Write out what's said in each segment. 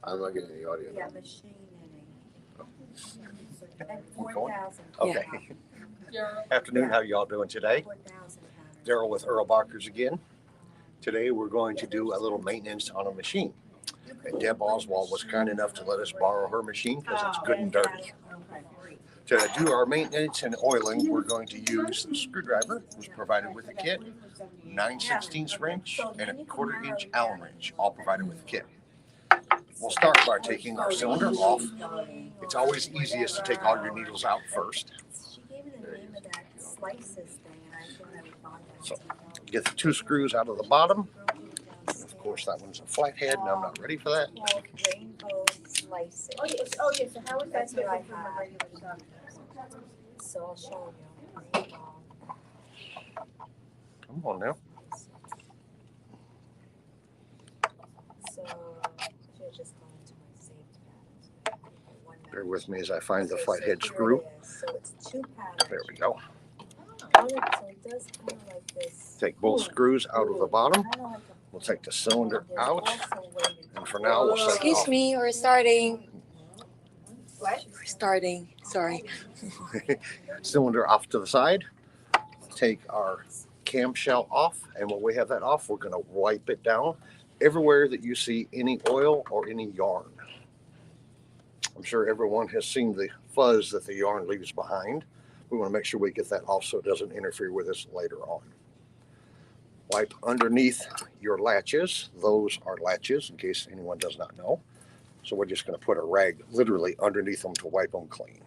I'm not getting any audio. Yeah, machining. At We're going? 4,000. Okay. Afternoon, how y'all doing today? 4,000 patterns. Daryl with Erlbacher's again. Today we're going to do a little maintenance on a machine. And Deb Oswald was kind enough to let us borrow her machine because it's good and dirty. To do our maintenance and oiling, we're going to use the screwdriver, which was provided with the kit, 9/16 wrench, and a 1/4 inch Allen wrench, all provided with the kit. We'll start by taking our cylinder off. It's always easiest to take all your needles out first. She gave me the name of that slices thing, and I thought I would buy that. So get the 2 screws out of the bottom. Of course, that one's a flathead, and I'm not ready for that. Called rainbow slices. Oh, yes. So how is that That's what I different from have. the regular stuff? So I'll show you. Rainbow. Come on now. So I should have just gone into my saved patterns. Bear with me as I find the Okay, flathead so screw. here it is. So it's 2 patterns. There we go. So it does kind of like this. Take both screws out of the bottom. Kinda like a- We'll take the cylinder There's out. also a way to do And for now, we'll set it Excuse off. me, we're starting. What? We're starting. Sorry. Cylinder off to the side. Take our camshell off, and when we have that off, we're going to wipe it down everywhere that you see any oil or any yarn. I'm sure everyone has seen the fuzz that the yarn leaves behind. We want to make sure we get that off so it doesn't interfere with us later on. Wipe underneath your latches. Those are latches, in case anyone does not know. So we're just going to put a rag literally underneath them to wipe them clean.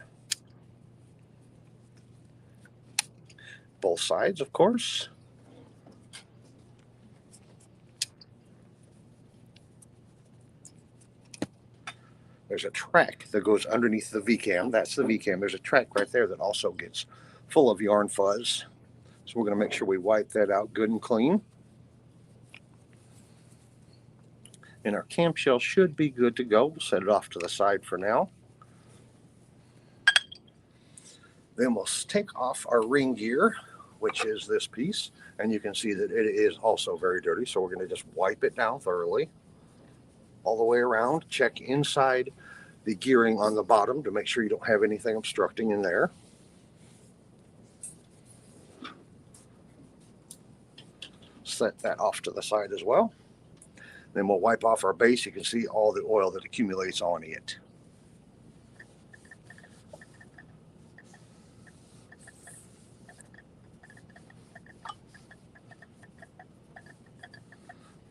Both sides, of course. There's a track that goes underneath the V-cam. That's the V-cam. There's a track right there that also gets full of yarn fuzz. So we're going to make sure we wipe that out good and clean. And our camshell should be good to go. We'll set it off to the side for now. Then we'll take off our ring gear, which is this piece. And you can see that it is also very dirty. So we're going to just wipe it down thoroughly all the way around. Check inside the gearing on the bottom to make sure you don't have anything obstructing in there. Set that off to the side as well. Then we'll wipe off our base. You can see all the oil that accumulates on it.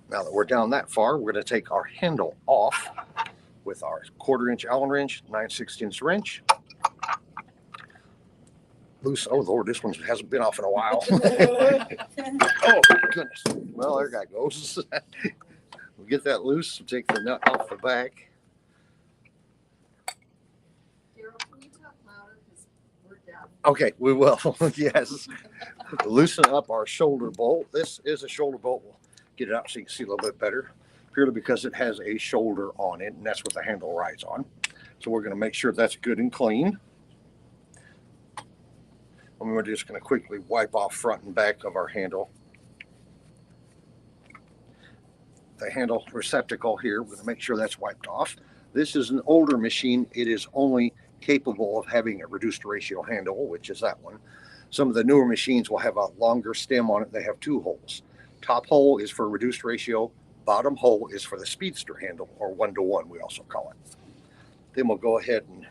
Now that we're down that far, we're going to take our handle off with our 1/4 inch Allen wrench, 9/16 wrench. Loose. Oh Lord, this one hasn't been off in a while. Oh goodness. Well, there that goes. We'll get that loose. We'll take the nut off the back. Daryl, can you talk louder? Because we're deaf. Okay, we will. Yes. Loosen up our shoulder bolt. This is a shoulder bolt. We'll get it out so you can see a little bit better. Purely because it has a shoulder on it, and that's what the handle rides on. So we're going to make sure that's good and clean. And we're just going to quickly wipe off front and back of our handle. The handle receptacle here, we're going to make sure that's wiped off. This is an older machine. It is only capable of having a reduced ratio handle, which is that one. Some of the newer machines will have a longer stem on it. They have 2 holes. Top hole is for reduced ratio. Bottom hole is for the speedster handle, or 1-to-1 we also call it. Then we'll go ahead and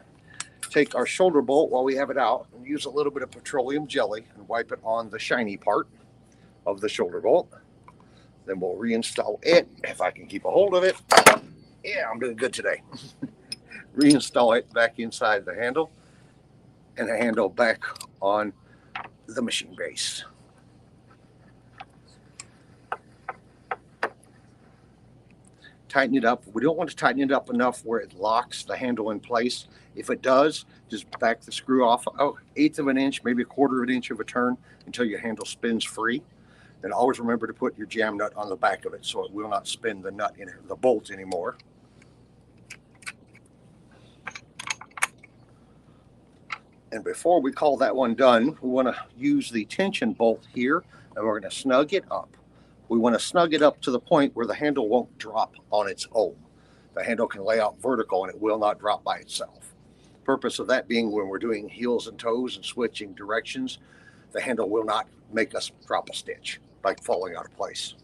take our shoulder bolt while we have it out and use a little bit of petroleum jelly and wipe it on the shiny part of the shoulder bolt. Then we'll reinstall it, if I can keep a hold of it. Yeah, I'm doing good today. Reinstall it back inside the handle, and the handle back on the machine base. Tighten it up. We don't want to tighten it up enough where it locks the handle in place. If it does, just back the screw off 1/8 of an inch, maybe 1/4 of an inch of a turn until your handle spins free. Then always remember to put your jam nut on the back of it so it will not spin the nut in the bolt anymore. And before we call that one done, we want to use the tension bolt here, and we're going to snug it up. We want to snug it up to the point where the handle won't drop on its own. The handle can lay out vertical and it will not drop by itself. Purpose of that being when we're doing heels and toes and switching directions, the handle will not make us drop a stitch by falling out of place.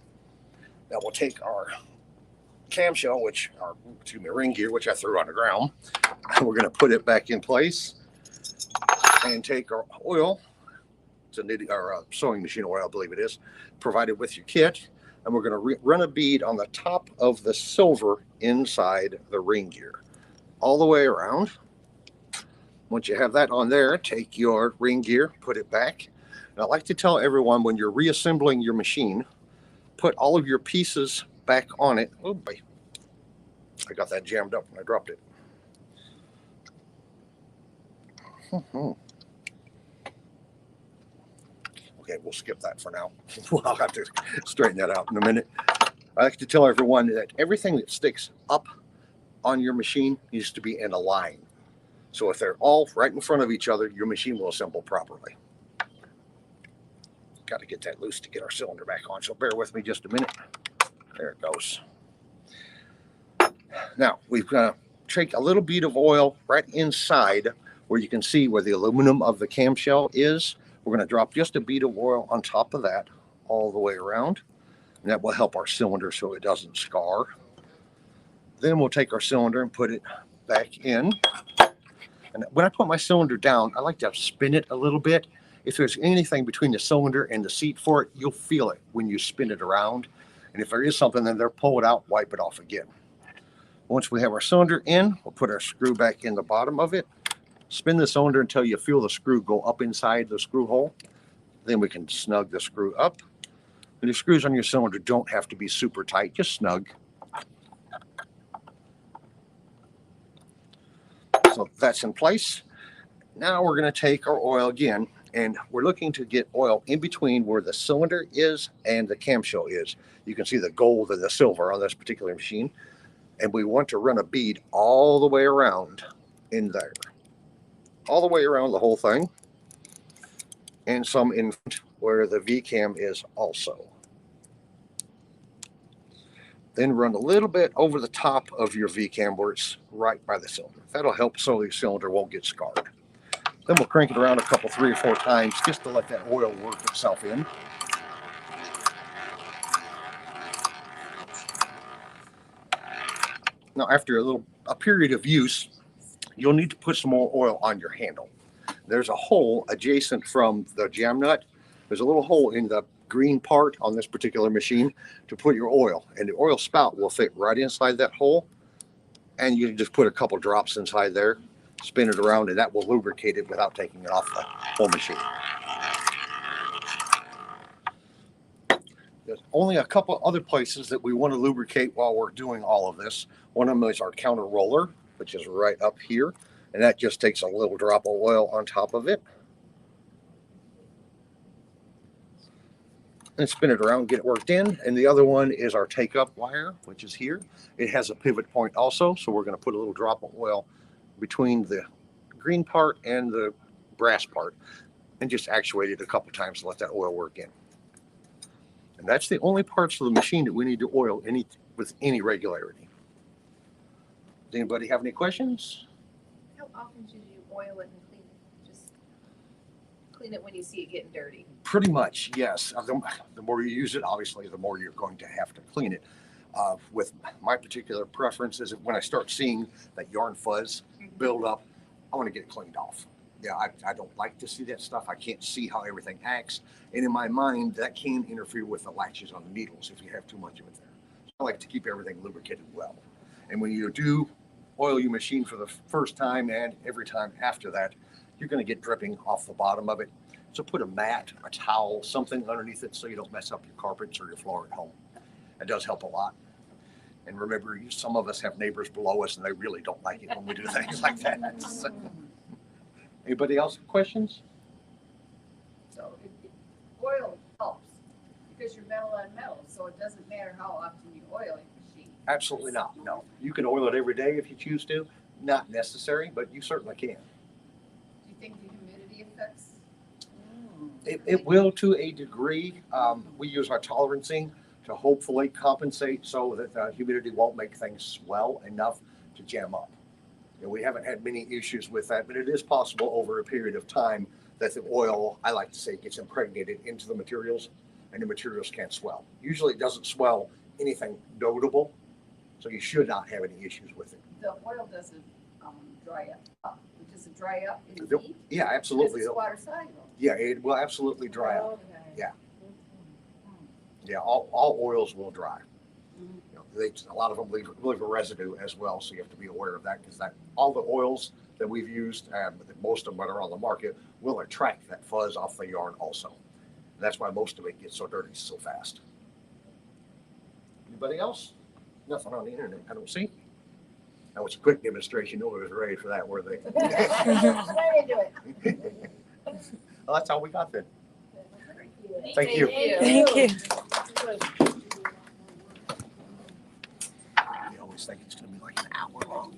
Now we'll take our camshell, ring gear, which I threw on the ground, and we're going to put it back in place and take our oil. It's a knitting or sewing machine oil, I believe it is, provided with your kit, and we're going to run a bead on the top of the silver inside the ring gear all the way around. Once you have that on there, take your ring gear, put it back. And I like to tell everyone when you're reassembling your machine, put all of your pieces back on it. Oh boy, I got that jammed up when I dropped it. Okay, we'll skip that for now. I'll have to straighten that out in a minute. I like to tell everyone that everything that sticks up on your machine needs to be in a line. So if they're all right in front of each other, your machine will assemble properly. Got to get that loose to get our cylinder back on, so bear with me just a minute. There it goes. Now, we've got to take a little bead of oil right inside where you can see where the aluminum of the camshell is. We're going to drop just a bead of oil on top of that all the way around, and that will help our cylinder so it doesn't scar. Then we'll take our cylinder and put it back in. And when I put my cylinder down, I like to spin it a little bit. If there's anything between the cylinder and the seat for it, you'll feel it when you spin it around. And if there is something, then they'll pull it out, wipe it off again. Once we have our cylinder in, we'll put our screw back in the bottom of it. Spin the cylinder until you feel the screw go up inside the screw hole. Then we can snug the screw up. And the screws on your cylinder don't have to be super tight, just snug. So that's in place. Now we're going to take our oil again, and we're looking to get oil in between where the cylinder is and the camshell is. You can see the gold and the silver on this particular machine. And we want to run a bead all the way around in there. All the way around the whole thing. And some in where the V-cam is also. Then run a little bit over the top of your V-cam where it's right by the cylinder. That'll help so the cylinder won't get scarred. Then we'll crank it around a couple, 3 or 4 times just to let that oil work itself in. Now, after a period of use, you'll need to put some more oil on your handle. There's a hole adjacent from the jam nut. There's a little hole in the green part on this particular machine to put your oil, and the oil spout will fit right inside that hole, and you can just put a couple drops inside there, spin it around, and that will lubricate it without taking it off the whole machine. There's only a couple other places that we want to lubricate while we're doing all of this. One of them is our counter roller, which is right up here, and that just takes a little drop of oil on top of it. And spin it around, get it worked in. And the other one is our take-up wire, which is here. It has a pivot point also, so we're going to put a little drop of oil between the green part and the brass part and just actuate it a couple times to let that oil work in. And that's the only parts of the machine that we need to oil with any regularity. Does anybody have any questions? How often should you oil it and clean it? Just clean it when you see it getting dirty. Pretty much, yes. The more you use it, obviously, the more you're going to have to clean it. With my particular preference is when I start seeing that yarn fuzz build up, I want to get it cleaned off. Yeah, I don't like to see that stuff. I can't see how everything acts. And in my mind, that can interfere with the latches on the needles if you have too much of it there. So I like to keep everything lubricated well. And when you do oil your machine for the first time and every time after that, you're going to get dripping off the bottom of it. So put a mat, a towel, something underneath it so you don't mess up your carpets or your floor at home. It does help a lot. And remember, some of us have neighbors below us and they really don't like it when we do things like that. So, anybody else have questions? So oil helps because you're metal on metal, so it doesn't matter how often you oil your machine. Absolutely not. No. You can oil it every day if you choose to. Not necessary, but you certainly can. Do you think the humidity affects? It will to a degree. We use our tolerancing to hopefully compensate so that the humidity won't make things swell enough to jam up. We haven't had many issues with that, but it is possible over a period of time that the oil, I like to say, gets impregnated into the materials and the materials can't swell. Usually it doesn't swell anything notable, so you should not have any issues with it. The oil doesn't dry up. Does it dry up in the heat? Yeah, absolutely. Because it's water soluble. Yeah, it will absolutely dry up. Okay. Yeah. Yeah, all oils will dry. A lot of them leave a residue as well, so you have to be aware of that because all the oils that we've used, most of them that are on the market, will attract that fuzz off the yarn also. And that's why most of it gets so dirty so fast. Anybody else? Nothing on the internet, I don't see. That was a quick demonstration. Nobody was ready for that, were they? Right into it. Well, that's all we got then. Thank you. Thank you. You always think it's going to be like an hour long.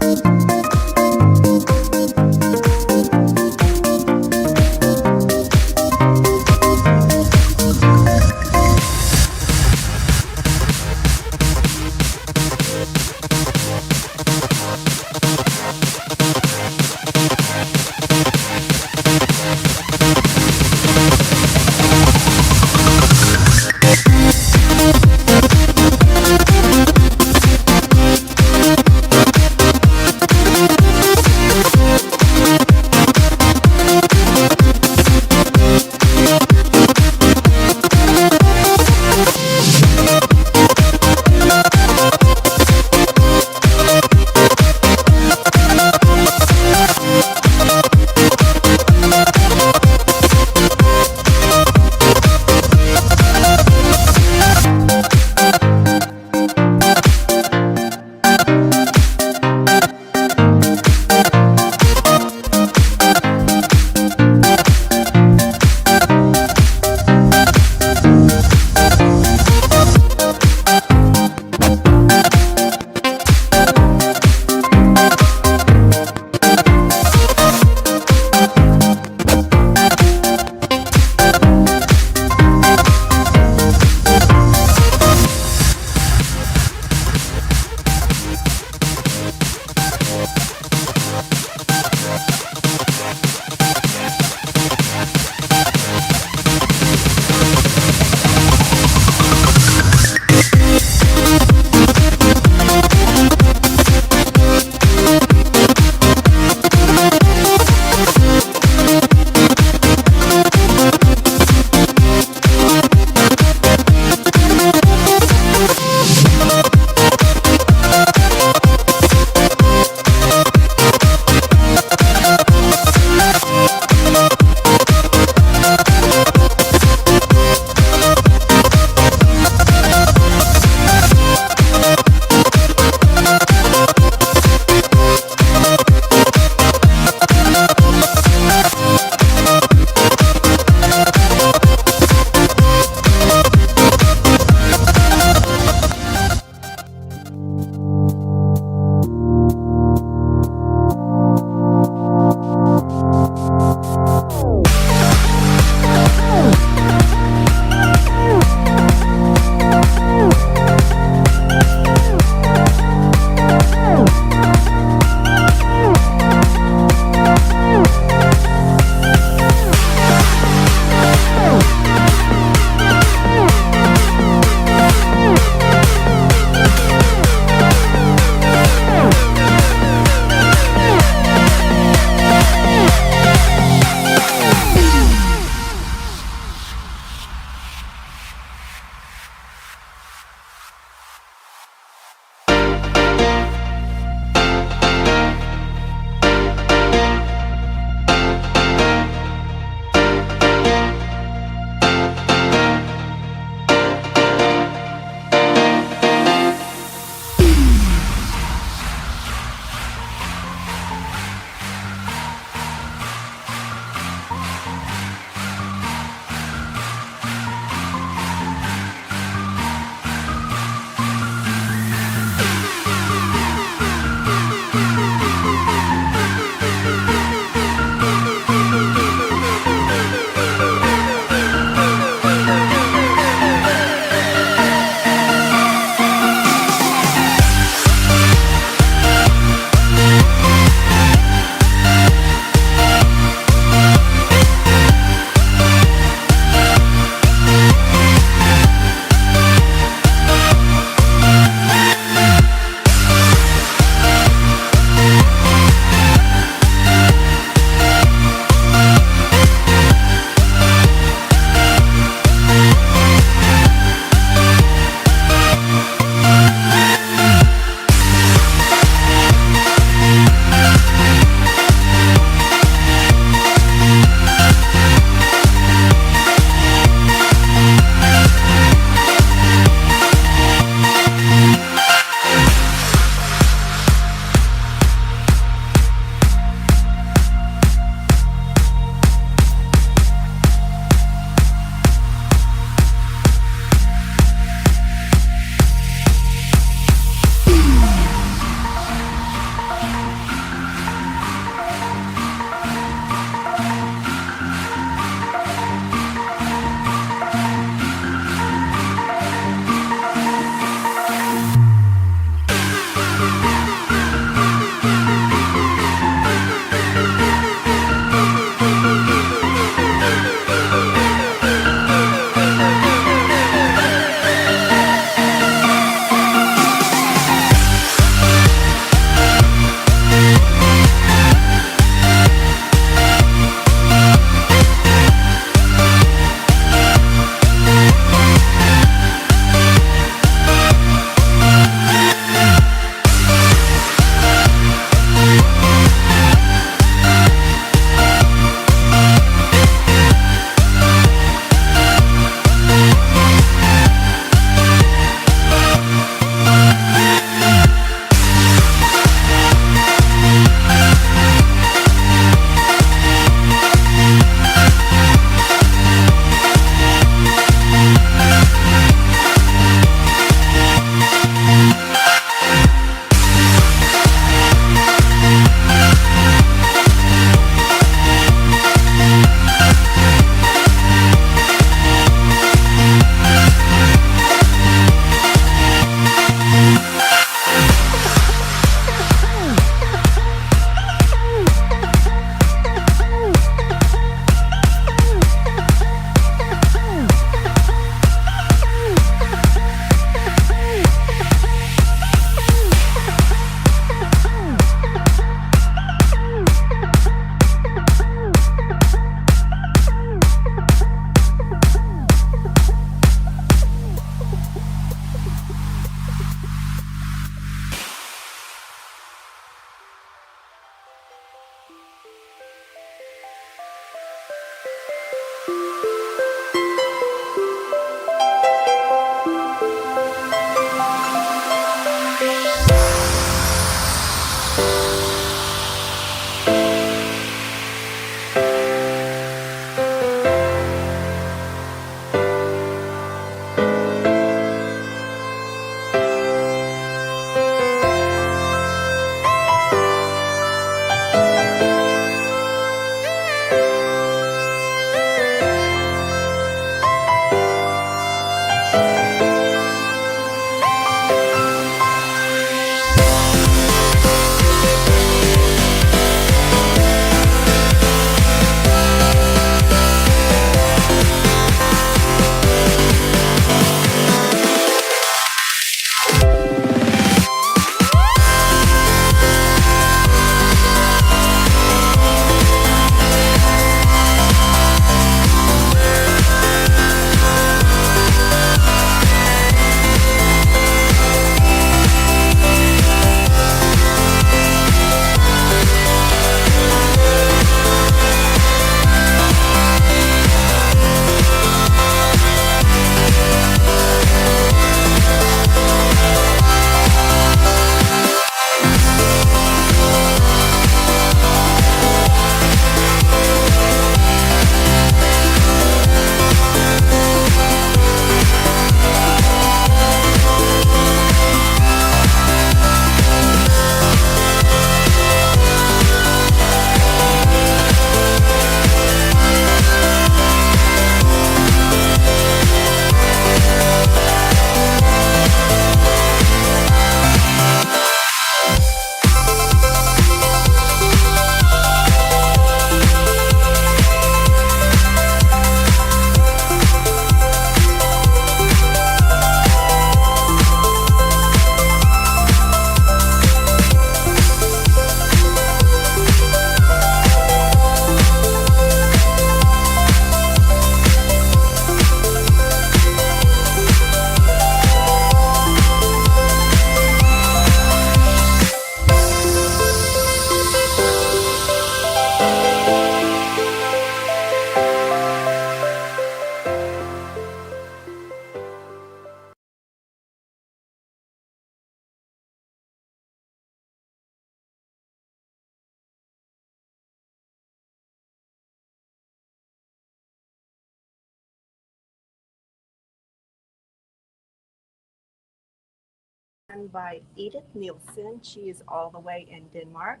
done by Edith Nielsen. She is all the way in Denmark.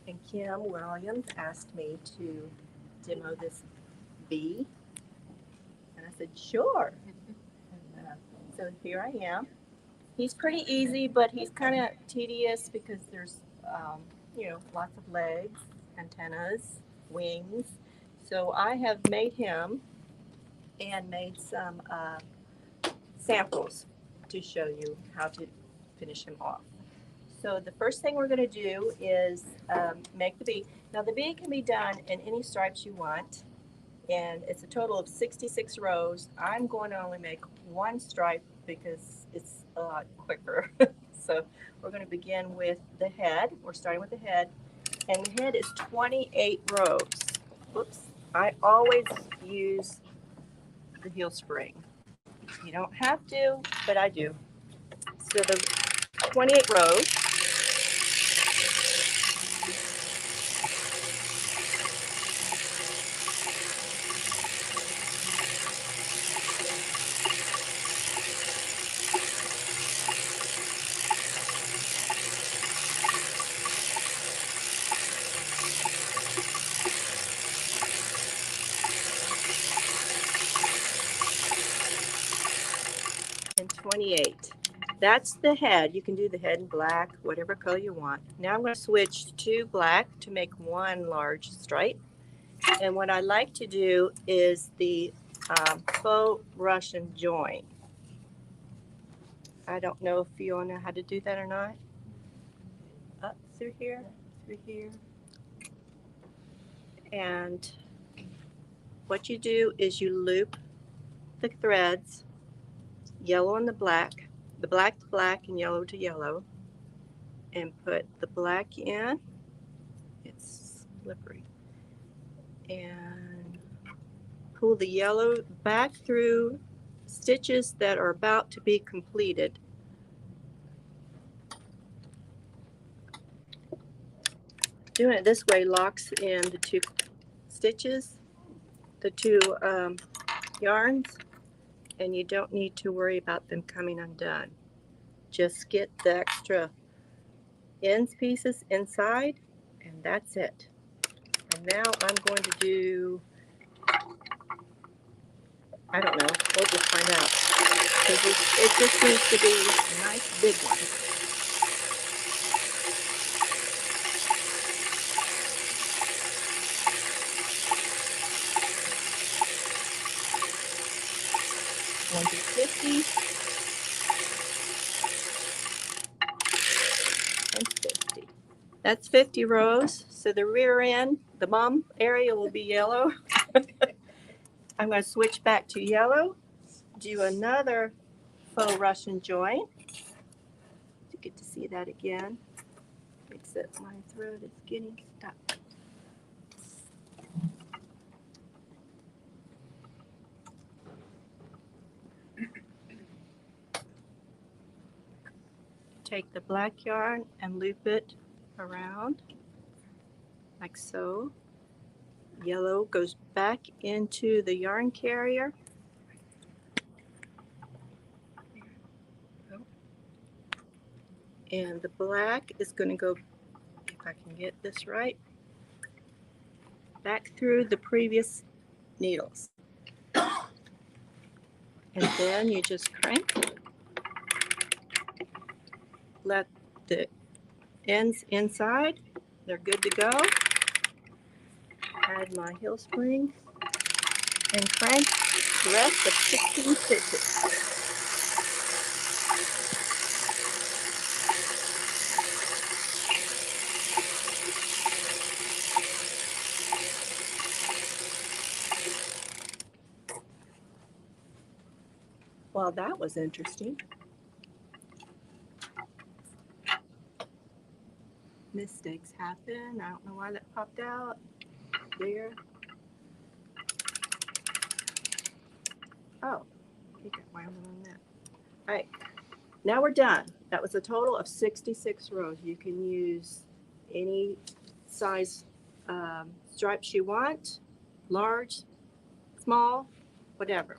And Kim Williams asked me to demo this bee. And I said, sure. So here I am. He's pretty easy, but he's kind of tedious because there's, lots of legs, antennas, wings. So I have made him and made some samples to show you how to finish him off. So the first thing we're going to do is make the bee. Now the bee can be done in any stripes you want, and it's a total of 66 rows. I'm going to only make one stripe because it's a lot quicker. So we're going to begin with the head. We're starting with the head, and the head is 28 rows. Whoops. I always use the heel spring. You don't have to, but I do. So the 28 rows. And 28. That's the head. You can do the head in black, whatever color you want. Now I'm going to switch to black to make one large stripe. And what I like to do is the faux Russian join. I don't know if you all know how to do that or not. Up through here, and what you do is you loop the threads, yellow on the black to black and yellow to yellow, and put the black in. It's slippery. And pull the yellow back through stitches that are about to be completed. Doing it this way locks in the two stitches, the two yarns, and you don't need to worry about them coming undone. Just get the extra ends pieces inside, and that's it. And now I'm going to do, I don't know, we'll just find out. Because it just needs to be a nice big one. One to 50 and 50. That's 50 rows. So the rear end, the bum area will be yellow. I'm going to switch back to yellow, do another faux Russian join. You get to see that again, except my throat is getting stuck. Take the black yarn and loop it around like so. Yellow goes back into the yarn carrier. And the black is going to go, if I can get this right, back through the previous needles. And then you just crank. Let the ends inside. They're good to go. Add my heel spring and crank the rest of 16 stitches. Well, that was interesting. Mistakes happen. I don't know why that popped out. There. Oh, you got my own on that. All right, now we're done. That was a total of 66 rows. You can use any size stripes you want, large, small, whatever.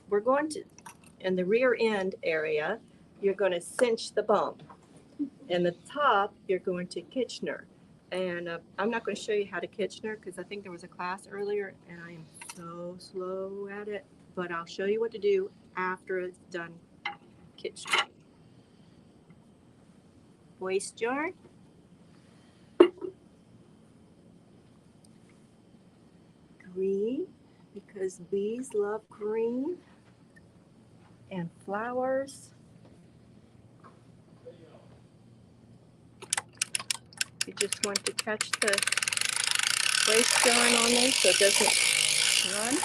We're going to, in the rear end area, you're going to cinch the bump. And the top, you're going to Kitchener. And I'm not going to show you how to Kitchener because I think there was a class earlier and I am so slow at it. But I'll show you what to do after it's done Kitchener. Waist yarn. Green, because bees love green. And flowers. You just want to catch the waist yarn on there so it doesn't run.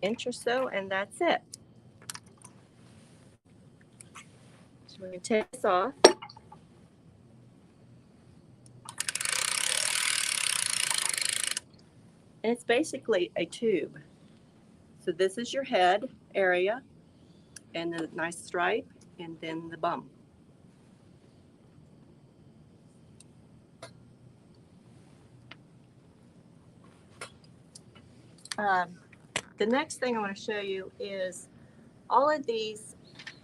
Inch or so, and that's it. So we're going to take this off. And it's basically a tube. So this is your head area, and the nice stripe, and then the bum. The next thing I want to show you is all of these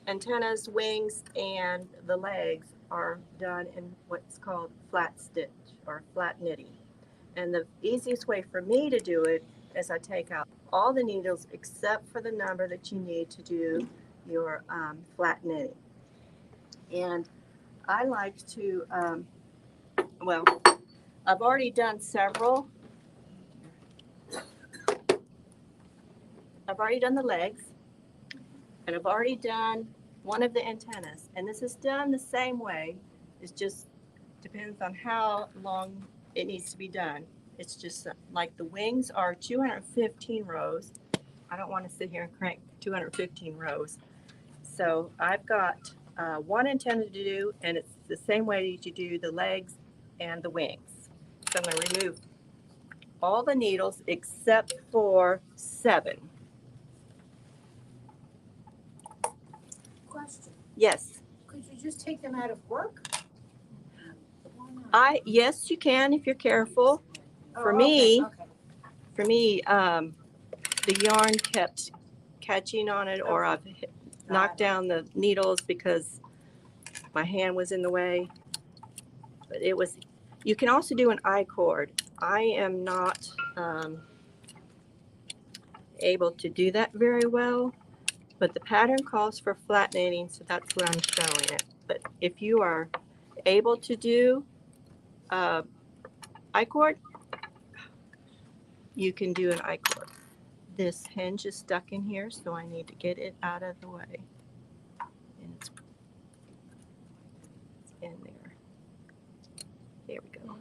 antennas, wings, and the legs are done in what's called flat stitch or flat knitting. And the easiest way for me to do it is I take out all the needles except for the number that you need to do your flat knitting. And I like to, well, I've already done several. I've already done the legs, and I've already done one of the antennas. And this is done the same way. It just depends on how long it needs to be done. It's just like the wings are 215 rows. I don't want to sit here and crank 215 rows. So I've got one antenna to do, and it's the same way that you do the legs and the wings. So I'm going to remove all the needles except for 7. Question, Yes, could you just take them out of work? Why not? yes, you can if you're careful. Oh, For okay, me, okay. the yarn kept catching on it, or I've knocked down the needles because my hand was in the way. But it was, you can also do an I-cord. I am not able to do that very well, but the pattern calls for flat knitting, so that's where I'm showing it. But if you are able to do I-cord, you can do an I-cord. This hinge is stuck in here, so I need to get it out of the way. And it's in there. There we go.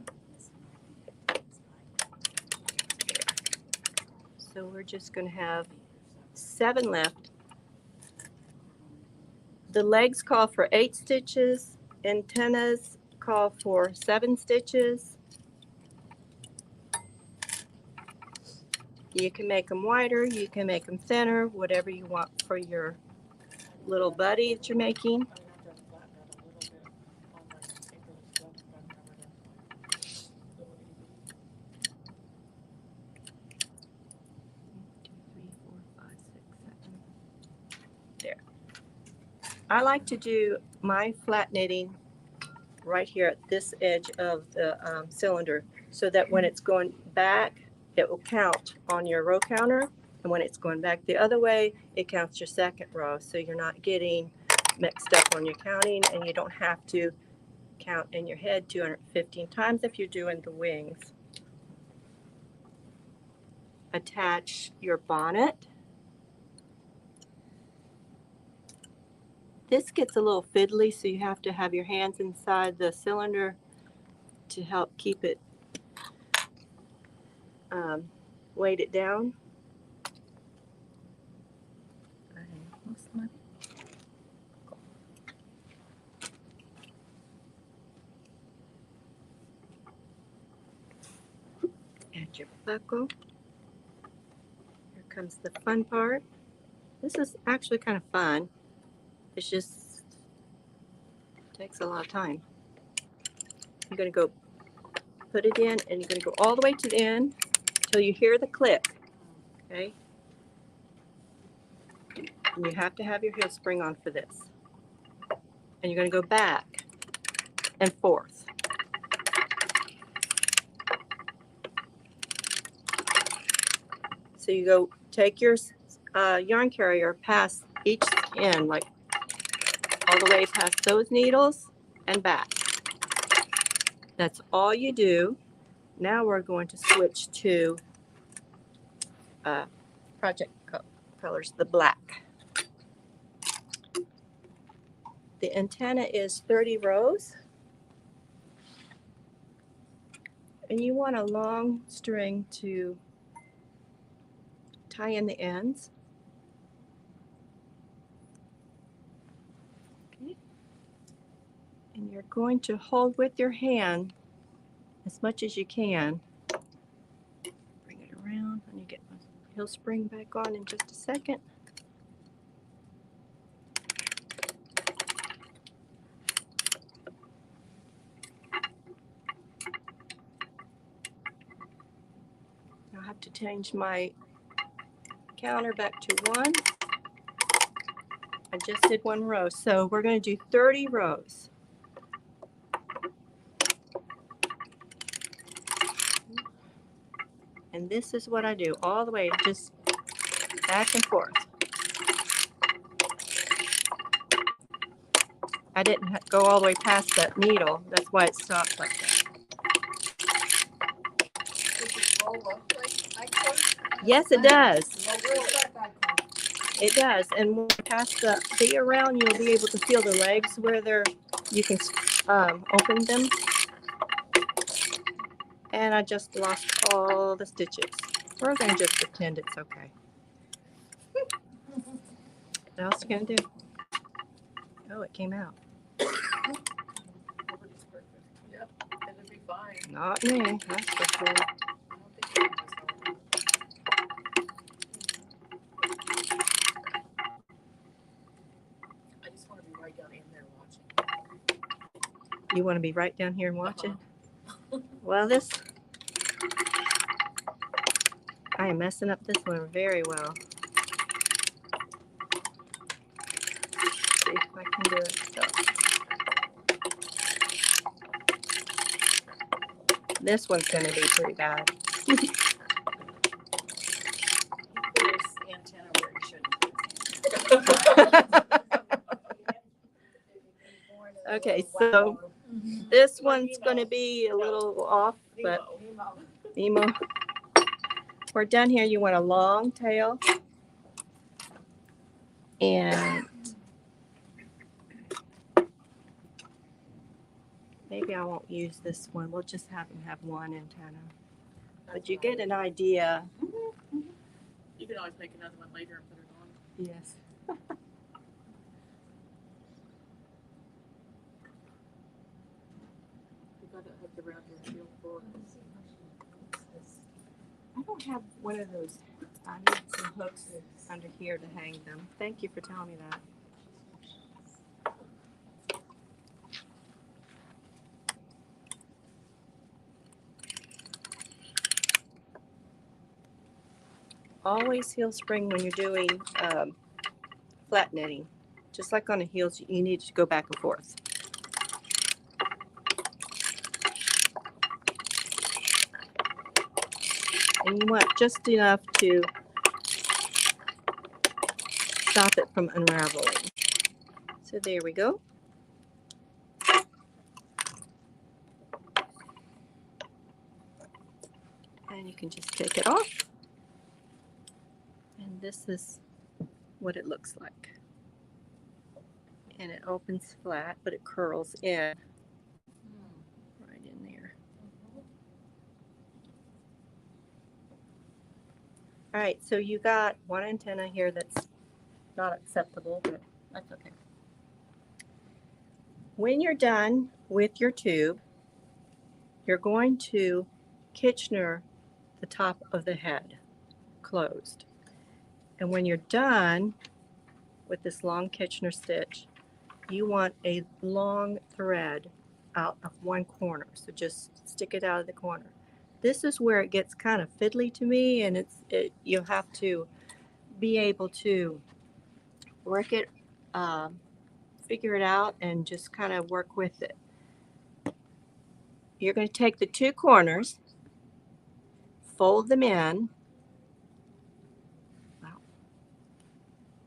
So we're just going to have 7 left. The legs call for 8 stitches. Antennas call for 7 stitches. You can make them wider, you can make them thinner, whatever you want for your little buddy that you're making. There. I like to do my flat knitting right here at this edge of the cylinder, so that when it's going back, it will count on your row counter, and when it's going back the other way, it counts your second row, so you're not getting mixed up on your counting, and you don't have to count in your head 215 times if you're doing the wings. Attach your bonnet. This gets a little fiddly, so you have to have your hands inside the cylinder to help keep it weight it down. Add your buckle. Here comes the fun part. This is actually kind of fun. It's just takes a lot of time. You're going to go put it in, and you're going to go all the way to the end till you hear the click. Okay. And you have to have your heel spring on for this. And you're going to go back and forth. So you go take your yarn carrier past each end, like all the way past those needles and back. That's all you do. Now we're going to switch to project colors, the black. The antenna is 30 rows. And you want a long string to tie in the ends. Okay. And you're going to hold with your hand as much as you can. Bring it around. Let me get my heel spring back on in just a second. I'll have to change my counter back to 1. I just did 1 row, so we're going to do 30 rows. And this is what I do all the way, just back and forth. I didn't go all the way past that needle. That's why it stopped like that. Does it roll up like I-cord? Yes, it does. It rolls up like I-cord. It does. And when you pass the B around, you'll be able to feel the legs where you can open them. And I just lost all the stitches. We're going to just pretend it's okay. What else are you going to do? Oh, it came out. Nobody's perfect. Yep, it'll be fine. Not me, that's for sure. I don't think I just want to be right down in there watching. You want to be right down here and watch it? Uh-huh. Well, I am messing up this one very well. See if I can do it. So, this one's going to be pretty bad. You put his antenna where he shouldn't. Okay, so this one's going to be a little off, but Nemo. We're done here. You want a long tail. And maybe I won't use this one. We'll just have him have 1 antenna. But you get an idea. You can always make another one later and put it on. Yes. You got it hooked around your shield board. I don't have one of those. I need some hooks under here to hang them. Thank you for telling me that. Always heel spring when you're doing flat knitting. Just like on the heels, you need to go back and forth. And you want just enough to stop it from unraveling. So there we go. And you can just take it off. And this is what it looks like. And it opens flat, but it curls in right in there. All right, so you got 1 antenna here that's not acceptable, but that's okay. When you're done with your tube, you're going to Kitchener the top of the head closed. And when you're done with this long Kitchener stitch, you want a long thread out of one corner. So just stick it out of the corner. This is where it gets kind of fiddly to me, and you'll have to be able to work it, figure it out, and just kind of work with it. You're going to take the two corners, fold them in,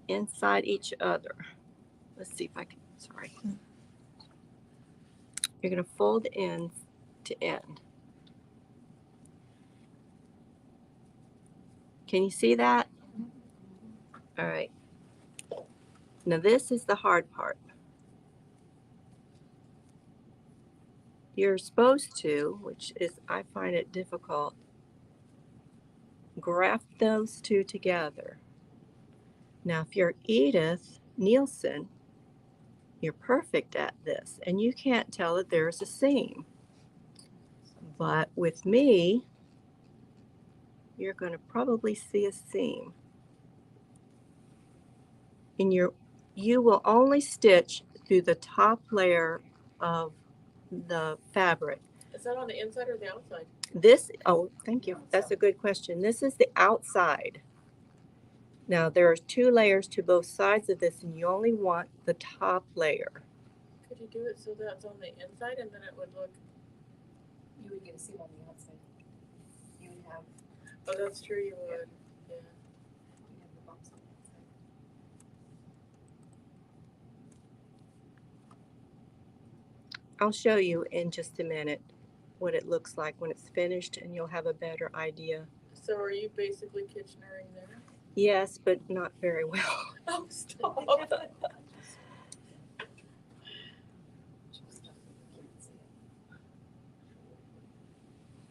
inside each other. Let's see if I can, sorry. You're going to fold end to end. Can you see that? All right. Now this is the hard part. You're supposed to, which is, I find it difficult, graft those two together. Now, if you're Edith Nielsen, you're perfect at this, and you can't tell that there's a seam. But with me, you're going to probably see a seam. And you will only stitch through the top layer of the fabric. Is that on the inside or the outside? This, oh, thank you. That's a good question. This is the outside. Now, there are two layers to both sides of this, and you only want the top layer. Could you do it so that's on the inside and then it would look? You would get a seam on the outside. You would have, Oh, that's true. You would. Yeah. you have the bumps on the outside. I'll show you in just a minute what it looks like when it's finished, and you'll have a better idea. So are you basically Kitchenering there? Yes, but not very well. Oh, stop.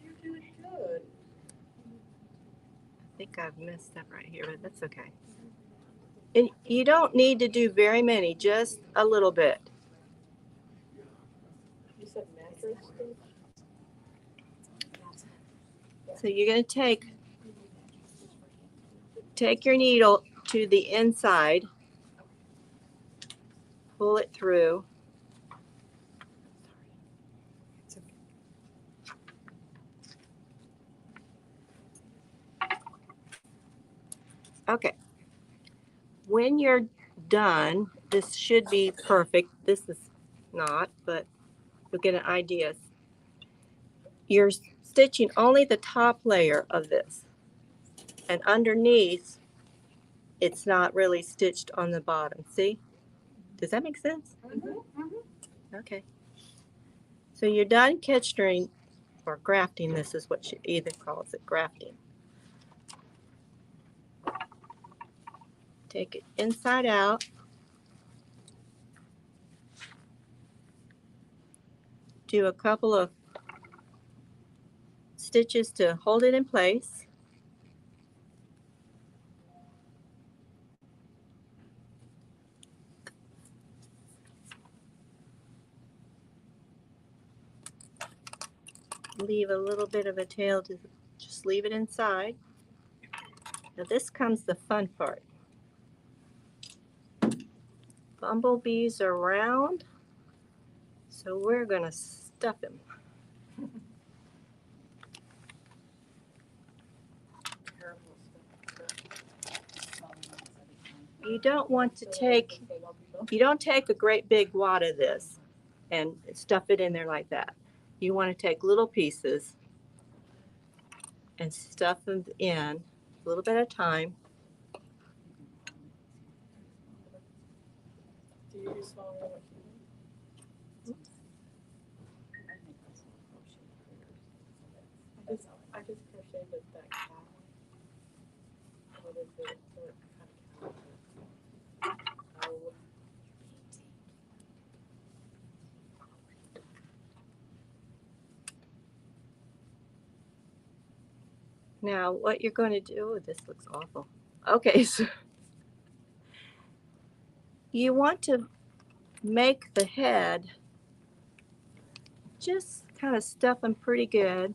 You're doing good. I think I've messed up right here, but that's okay. And you don't need to do very many, just a little bit. You said mattress stitch? So you're going to take your needle to the inside, pull it through. Okay. When you're done, this should be perfect. This is not, but you'll get an idea. You're stitching only the top layer of this, and underneath it's not really stitched on the bottom. See? Does that make sense? Okay. So you're done Kitchenering, or grafting. This is what she either calls it, grafting. Take it inside out. Do a couple of stitches to hold it in place. Leave a little bit of a tail to just leave it inside. Now this comes the fun part. Bumblebees are round, so we're gonna stuff him. You don't want to take, you don't take a great big wad of this and stuff it in there like that. You want to take little pieces and stuff them in a little bit at a time. Do you just follow what you do? I just crocheted that cap. What is it? What kind of cap? Oh. Now what you're going to do, this looks awful. Okay, so you want to make the head, just kind of stuff them pretty good.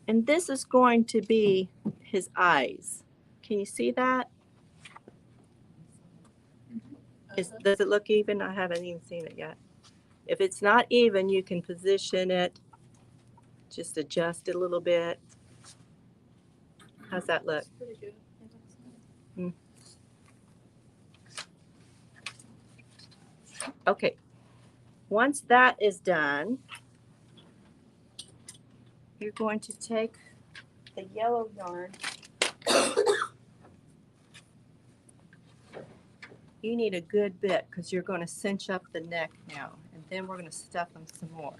And this is going to be his eyes. Can you see that? Does it look even? I haven't even seen it yet. If it's not even, you can position it, just adjust it a little bit. How's that look? Pretty good. Mm. Okay, once that is done, you're going to take the yellow yarn. You need a good bit because you're going to cinch up the neck now, and then we're going to stuff them some more.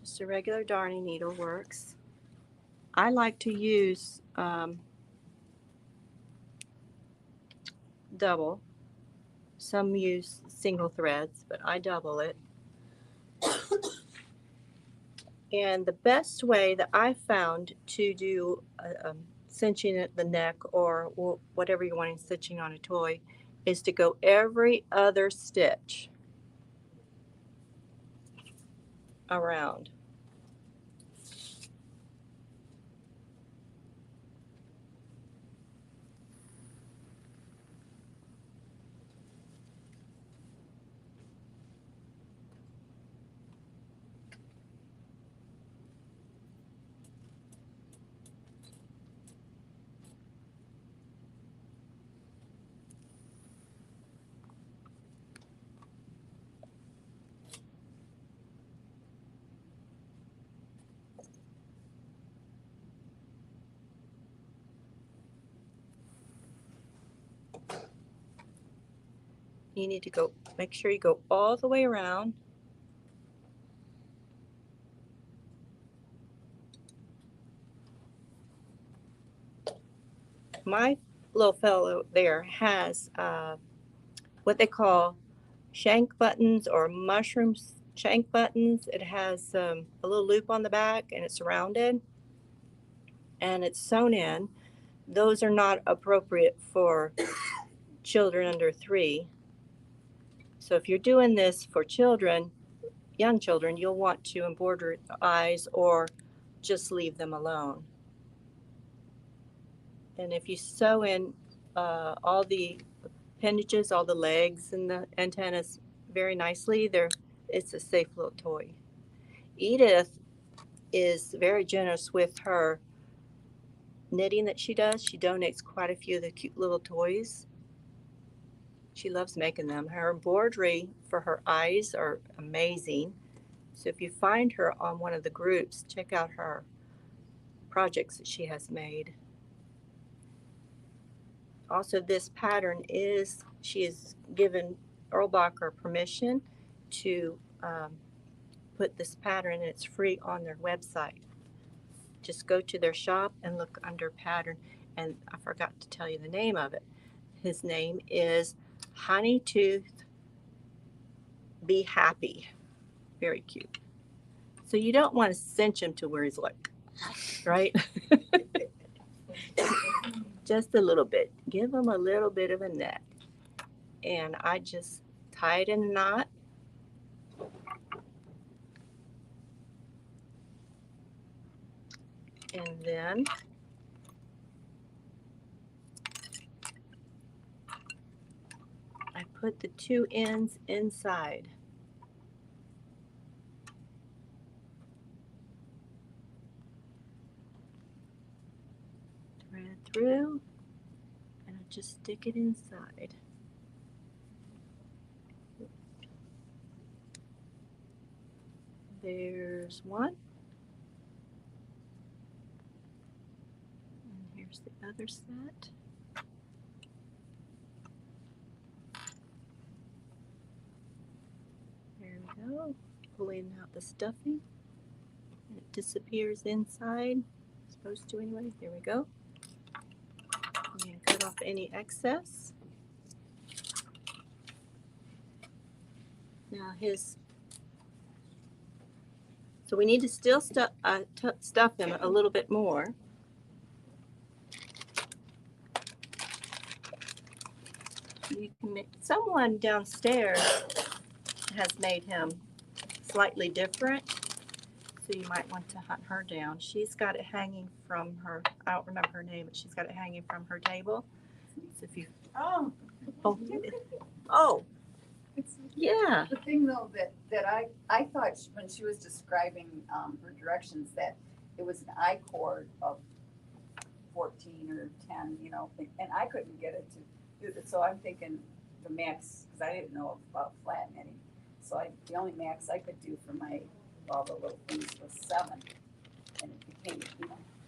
Just a regular darning needle works. I like to use double. Some use single threads, but I double it. And the best way that I found to do cinching at the neck or whatever you're wanting stitching on a toy is to go every other stitch around. You need to go, make sure you go all the way around. My little fellow there has what they call shank buttons or mushroom shank buttons. It has a little loop on the back and it's rounded and it's sewn in. Those are not appropriate for children under 3. So if you're doing this for children, young children, you'll want to embroider the eyes or just leave them alone. And if you sew in all the appendages, all the legs and the antennas very nicely, it's a safe little toy. Edith is very generous with her knitting that she does. She donates quite a few of the cute little toys. She loves making them. Her embroidery for her eyes are amazing. So if you find her on one of the groups, check out her projects that she has made. Also, this pattern she has given Erlbacher permission to put this pattern, and it's free on their website. Just go to their shop and look under pattern, and I forgot to tell you the name of it. His name is Honeytooth Be Happy. Very cute. So you don't want to cinch him to where he's like, right? Just a little bit. Give him a little bit of a neck. And I just tie it in a knot. And then I put the 2 ends inside. Thread through, and I just stick it inside. There's one. And here's the other set. There we go. Pulling out the stuffing. And it disappears inside. It's supposed to anyway. There we go. And cut off any excess. Now so we need to still stuff him a little bit more. You can someone downstairs has made him slightly different, so you might want to hunt her down. She's got it hanging from her, I don't remember her name, but she's got it hanging from her table. So if you, Oh, oh, oh, it's yeah. the thing though that I thought when she was describing her directions that it was an I cord of 14 or 10, you know, and I couldn't get it to do it. So I'm thinking the max, because I didn't know about flat netting. So the only max I could do for my all the little things was 7, and it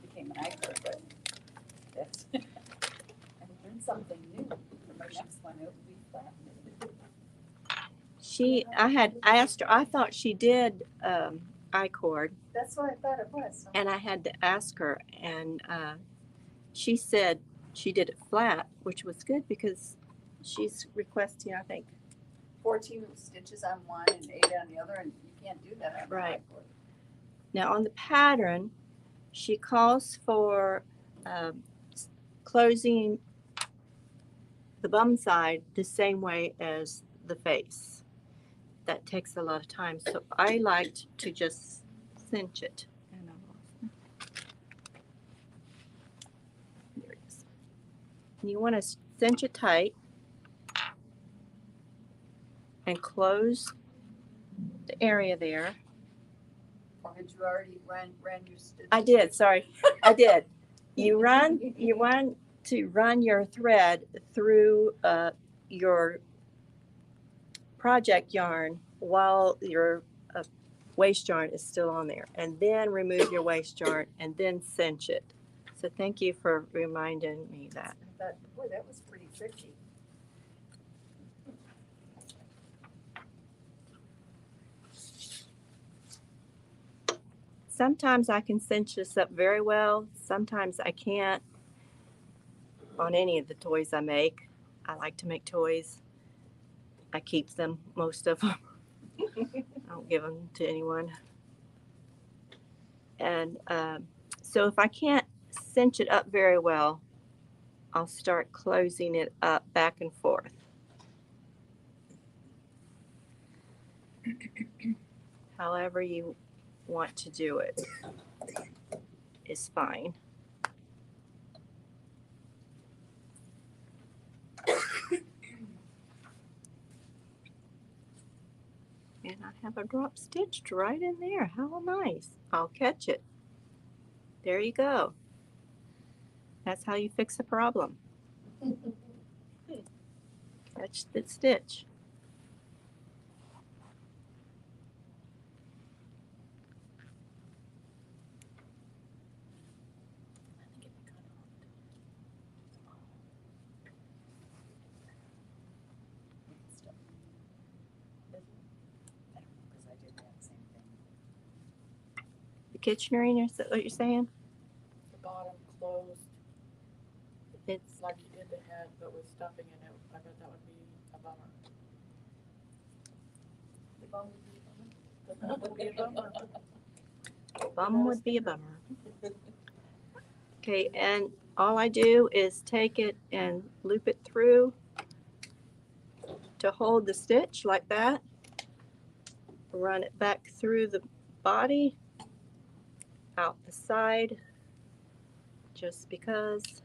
became an I cord. But that's I learned something new. For my next one, it would be flat netted. I asked her, I thought she did I-cord, That's what I thought it was. and I had to ask her, and she said she did it flat, which was good because she's requesting, I think, 14 stitches on one and 8 on the other, and you can't do that on the Right. I cord. now on the pattern, she calls for closing the bum side the same way as the face. That takes a lot of time, so I liked to just cinch it. There it is. And you want to cinch it tight and close the area there. Or did you already ran your stitches? I did, sorry, I did. You want to run your thread through your project yarn while your waste yarn is still on there, and then remove your waste yarn and then cinch it. So thank you for reminding me that. I thought, boy, that was pretty tricky. Sometimes I can cinch this up very well, sometimes I can't on any of the toys I make. I like to make toys. I keep them, most of them. I don't give them to anyone. And so if I can't cinch it up very well, I'll start closing it up back and forth. However you want to do it is fine. And I have a drop stitched right in there. How nice. I'll catch it. There you go. That's how you fix a problem. Catch the stitch. Because I did that same thing. The Kitchener, is that what you're saying? The bottom closed, It's like you did the head, but with stuffing in it. I bet that would be a bummer. The bum would be a bummer. bum would be a bummer. Okay, and all I do is take it and loop it through to hold the stitch like that. Run it back through the body, out the side, just because,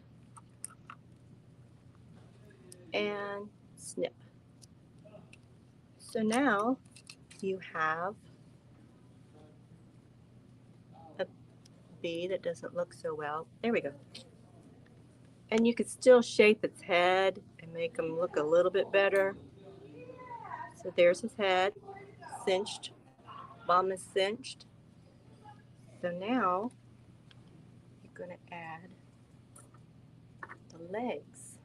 and snip. So now you have a bee that doesn't look so well. There we go. And you could still shape its head and make him look a little bit better. So there's his head, cinched. Bum is cinched. So now you're going to add the legs.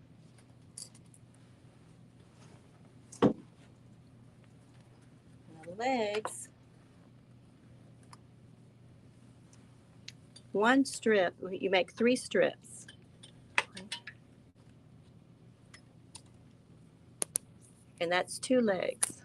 And the legs, one strip, you make 3 strips. And that's 2 legs.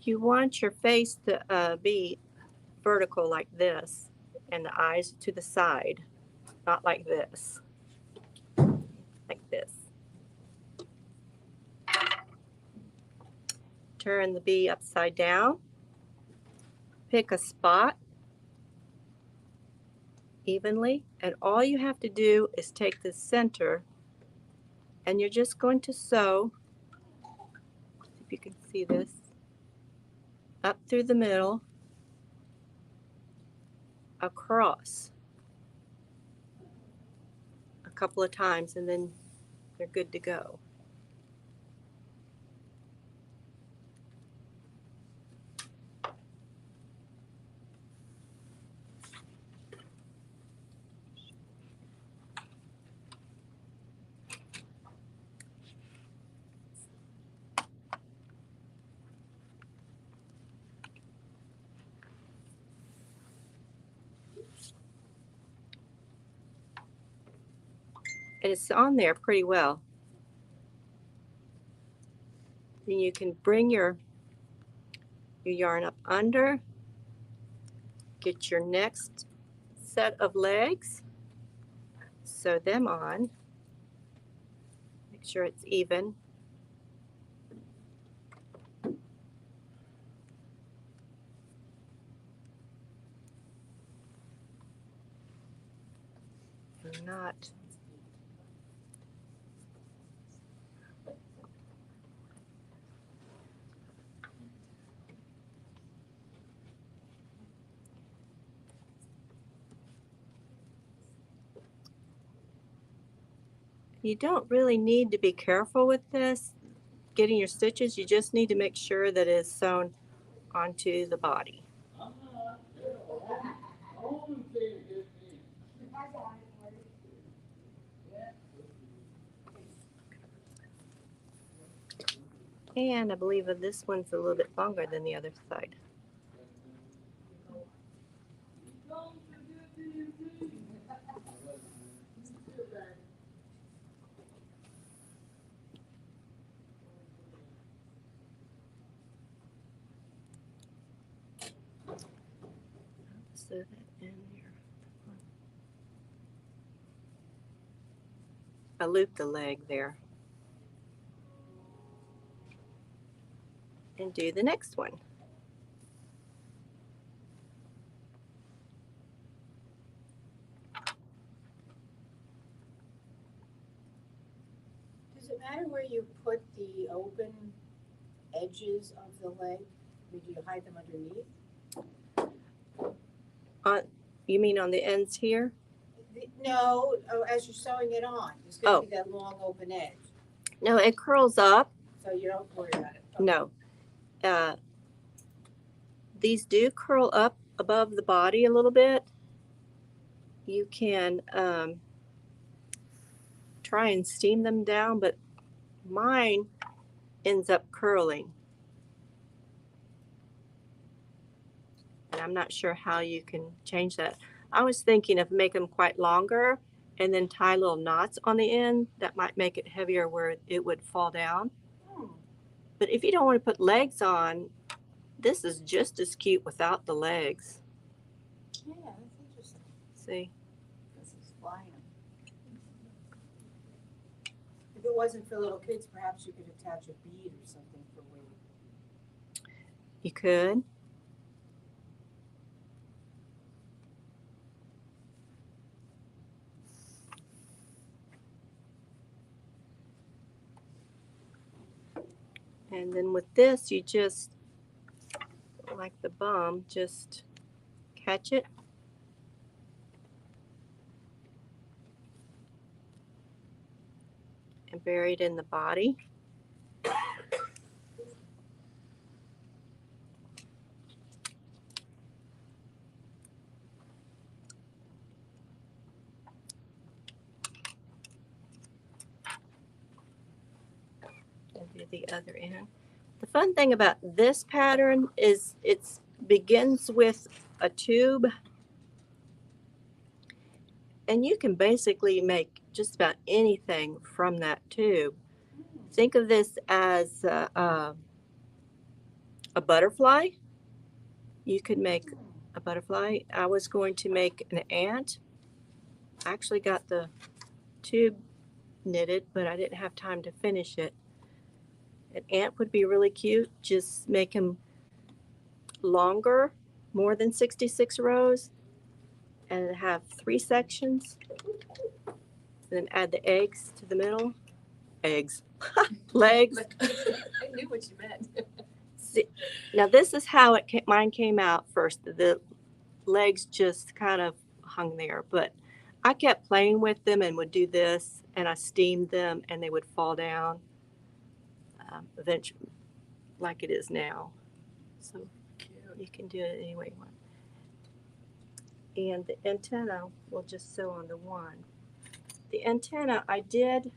You want your face to be vertical like this and the eyes to the side, not like this. Like this. Turn the bee upside down. Pick a spot evenly, and all you have to do is take the center and you're just going to sew, if you can see this, up through the middle, across a couple of times, and then you're good to go. And it's on there pretty well. Then you can bring your yarn up under, get your next set of legs, sew them on, make sure it's even. And not You don't really need to be careful with this, getting your stitches. You just need to make sure that it is sewn onto the body. And I believe that this one's a little bit longer than the other side. So that in here. I loop the leg there. And do the next one. Does it matter where you put the open edges of the leg? Or do you hide them underneath? You mean on the ends here? No, as you're sewing it on, there's gonna be that long open edge, No, it curls up. so you don't worry about it. Okay. No. These do curl up above the body a little bit. You can try and steam them down, but mine ends up curling. And I'm not sure how you can change that. I was thinking of making them quite longer and then tie little knots on the end. That might make it heavier where it would fall down. But if you don't want to put legs on, this is just as cute without the legs. Yeah, that's interesting. See? This is flying. If it wasn't for little kids, perhaps you could attach a bead or something for weight. You could. And then with this, you just, like the bum, just catch it. And bury it in the body. And do the other end. The fun thing about this pattern is it begins with a tube, and you can basically make just about anything from that tube. Think of this as a butterfly. You could make a butterfly. I was going to make an ant. I actually got the tube knitted, but I didn't have time to finish it. An ant would be really cute. Just make him longer, more than 66 rows, and have 3 sections. Then add the eggs to the middle. Eggs. Legs. I knew what you meant. See, now this is how mine came out first. The legs just kind of hung there, but I kept playing with them and would do this, and I steamed them, and they would fall down eventually, like it is now. So you can do it any way you want. And the antenna will just sew on the one. The antenna, I did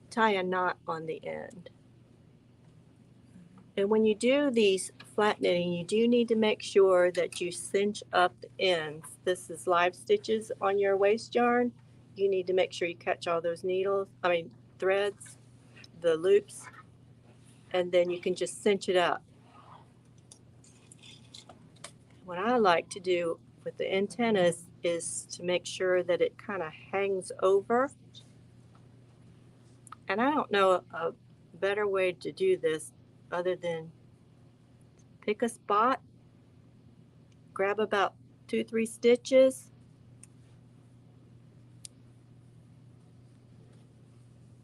tie a knot on the end. And when you do these flat knitting, you do need to make sure that you cinch up the ends. This is live stitches on your waist yarn. You need to make sure you catch all those threads, the loops, and then you can just cinch it up. What I like to do with the antennas is to make sure that it kind of hangs over. And I don't know a better way to do this other than pick a spot, grab about 2-3 stitches,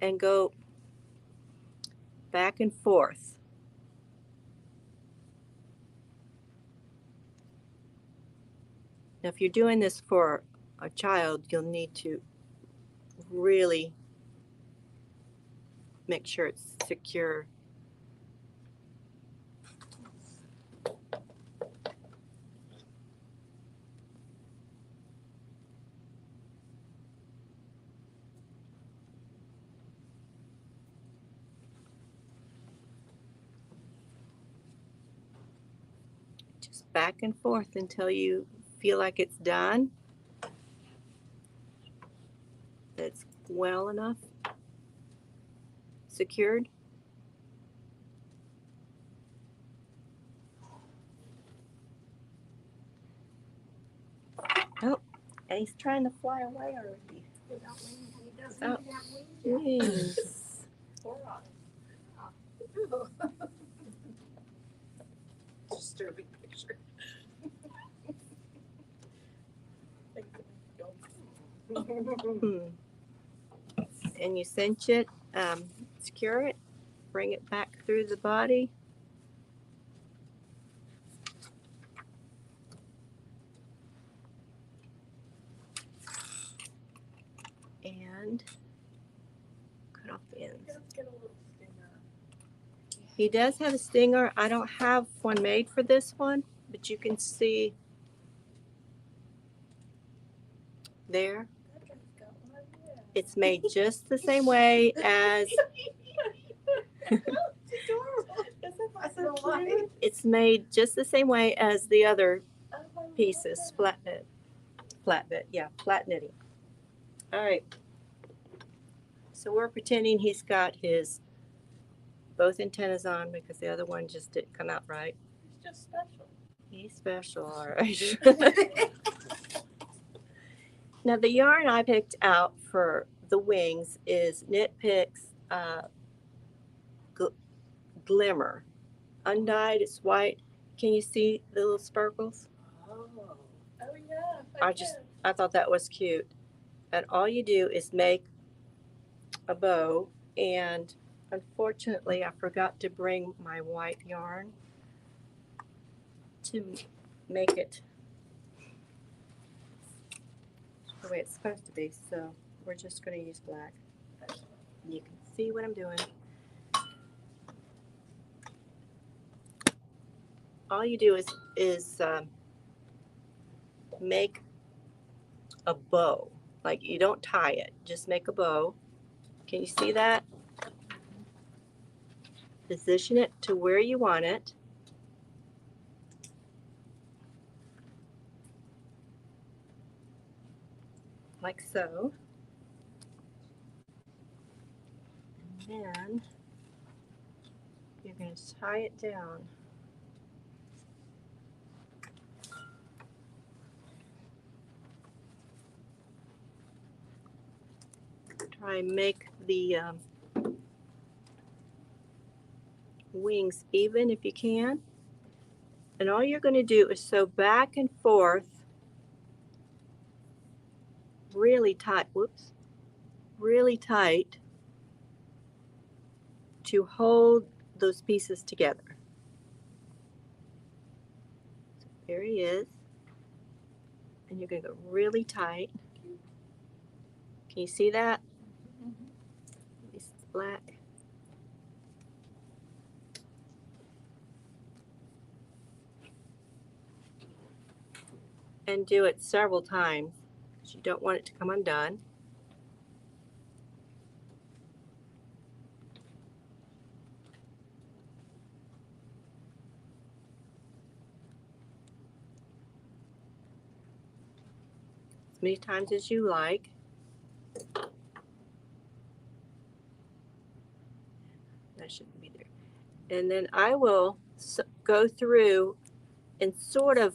and go back and forth. Now, if you're doing this for a child, you'll need to really make sure it's secure. Just back and forth until you feel like it's done. It's well enough secured. Oh, and he's trying to fly away already. Oh, wings. Disturbing picture. And you cinch it, secure it, bring it back through the body. And cut off the ends. He does have a stinger. I don't have one made for this one, but you can see there. It's made just the same way as it's made just the same way as the other pieces, flat knitting. All right. So we're pretending he's got his both antennas on because the other one just didn't come out right. He's just special. He's special, all right. Now the yarn I picked out for the wings is Knit Picks Glimmer. Undyed, it's white. Can you see the little sparkles? Oh yeah. I thought that was cute. And all you do is make a bow, and unfortunately I forgot to bring my white yarn to make it the way it's supposed to be, so we're just going to use black. You can see what I'm doing. All you do is make a bow. Like, you don't tie it, just make a bow. Can you see that? Position it to where you want it. Like so. And then you're going to tie it down. Try and make the wings even if you can. And all you're going to do is sew back and forth really tight, whoops, really tight to hold those pieces together. So there he is. And you're going to go really tight. Can you see that? This is black. And do it several times because you don't want it to come undone. As many times as you like. That shouldn't be there. And then I will go through and sort of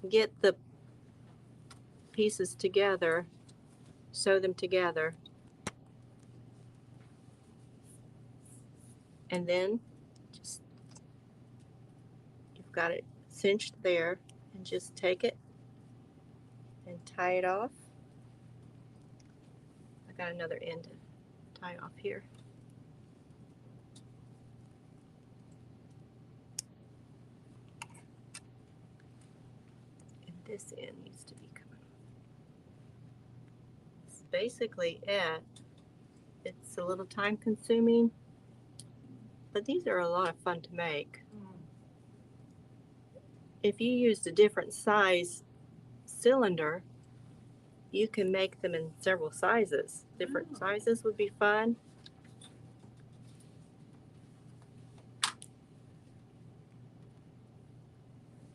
get the pieces together, sew them together, and then just, you've got it cinched there, and just take it and tie it off. I got another end to tie off here. And this end needs to be coming. That's basically it. It's a little time consuming, but these are a lot of fun to make. If you used a different size cylinder, you can make them in several sizes. Different sizes would be fun.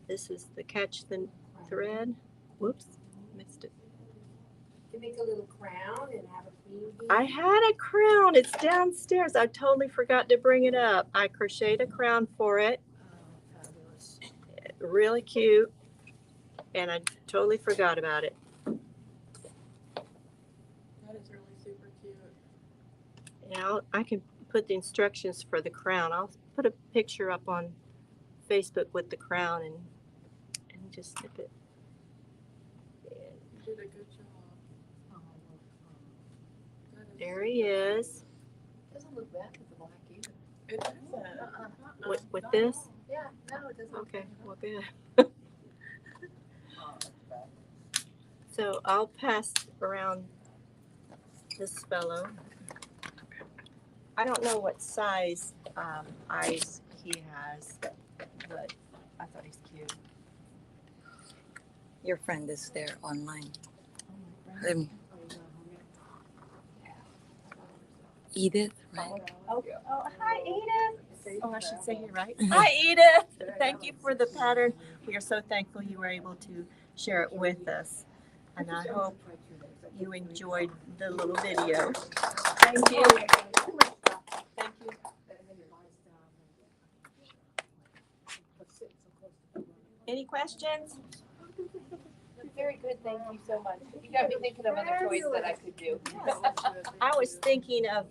This is the catch the thread. Whoops, missed it. You make a little crown and have a queen bee. I had a crown. It's downstairs. I totally forgot to bring it up. I crocheted a crown for it. Oh, fabulous. Really cute. And I totally forgot about it. That is really super cute. Now I can put the instructions for the crown. I'll put a picture up on Facebook with the crown and just snip it. You did a good job. That is There he is. Doesn't look bad with the black either. It doesn't. With this? Yeah, no, it doesn't. Okay, well good. So I'll pass around this fellow. I don't know what size eyes he has, but I thought he's cute. Your friend is there online. Edith, right? Oh, hi Edith. Oh, I should say here, right? Hi Edith. Thank you for the pattern. We are so thankful you were able to share it with us. And I hope you enjoyed the little video. Thank you. Thank you. Any questions? Very good, thank you so much. You got me thinking of other toys that I could do. I was thinking of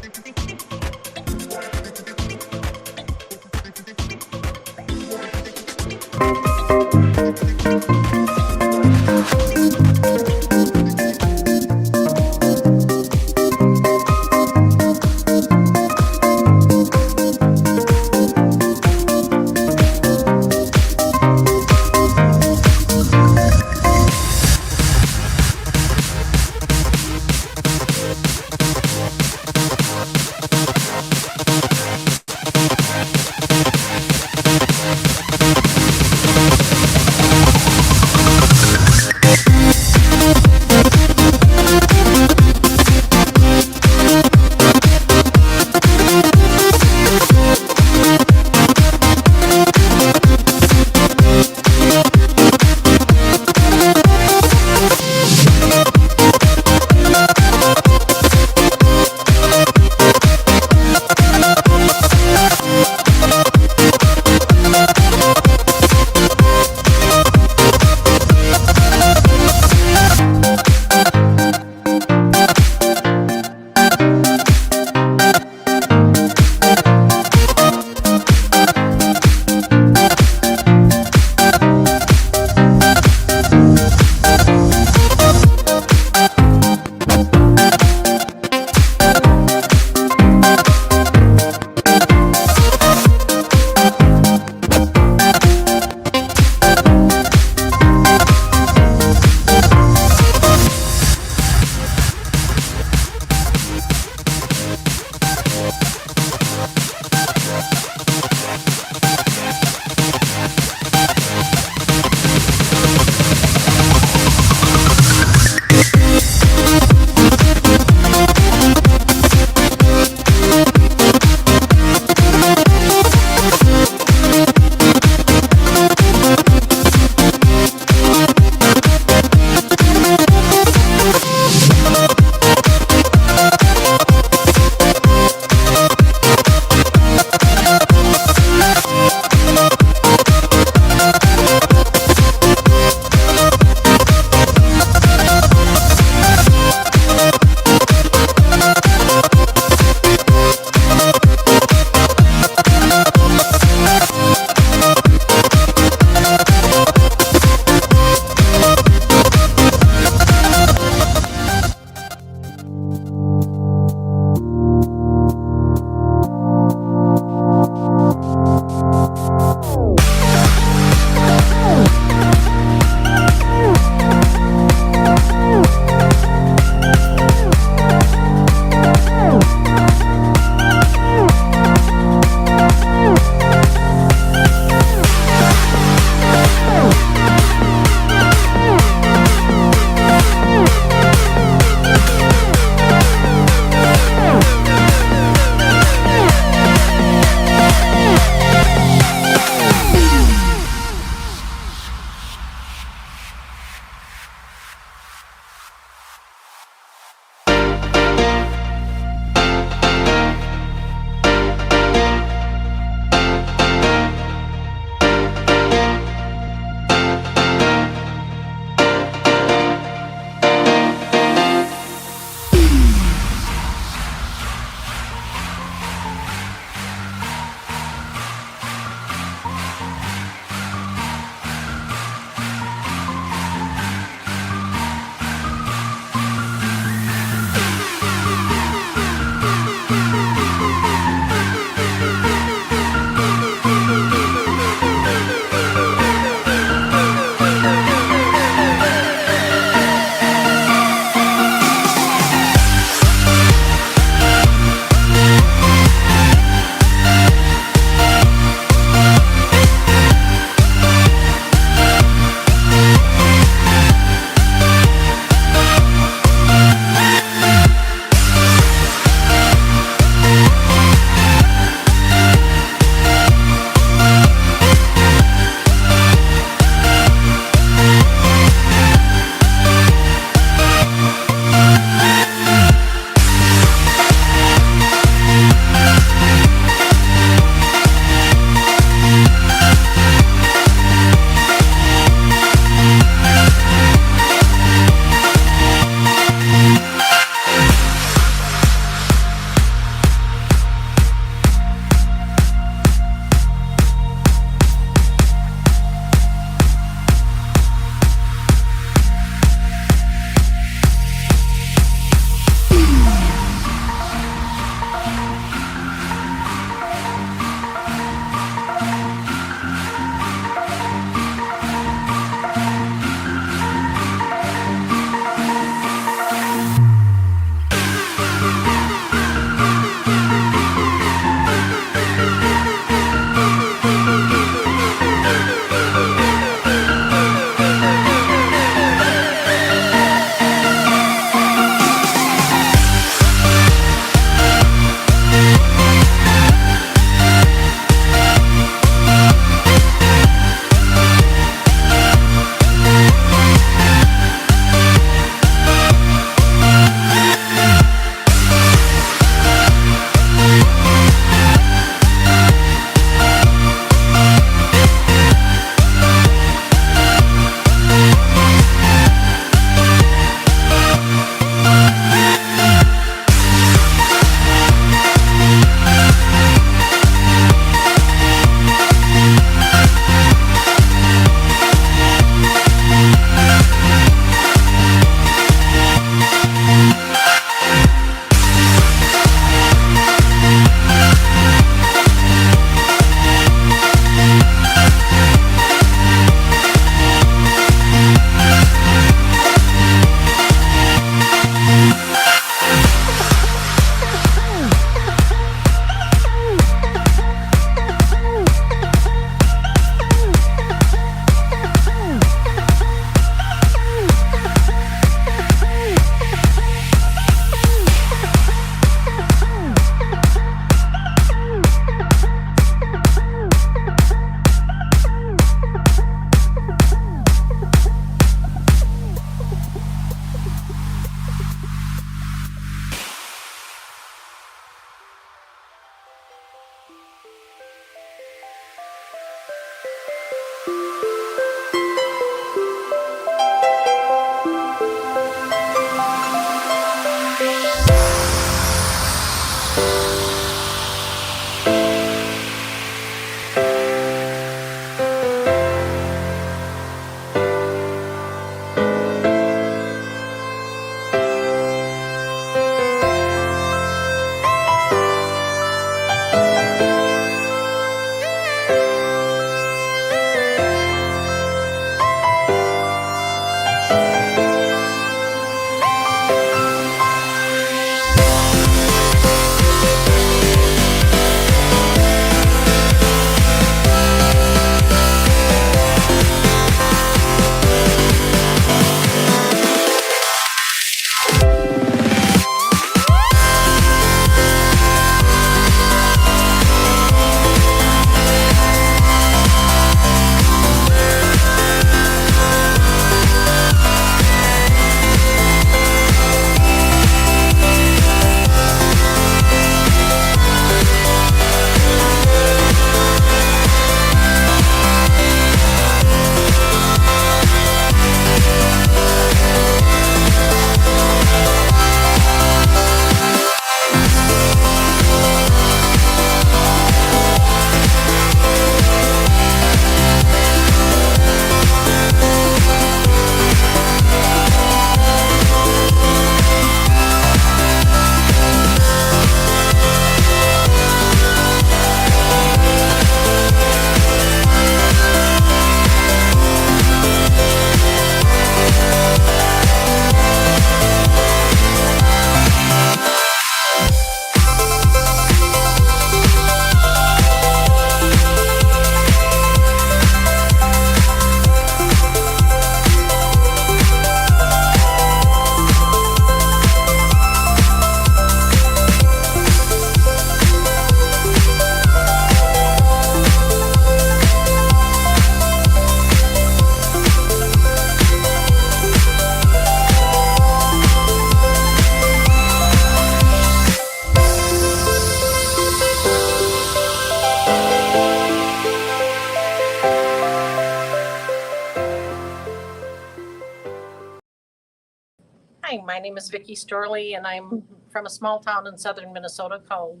morning. My name is Vicki Storley, and I'm from a small town in southern Minnesota called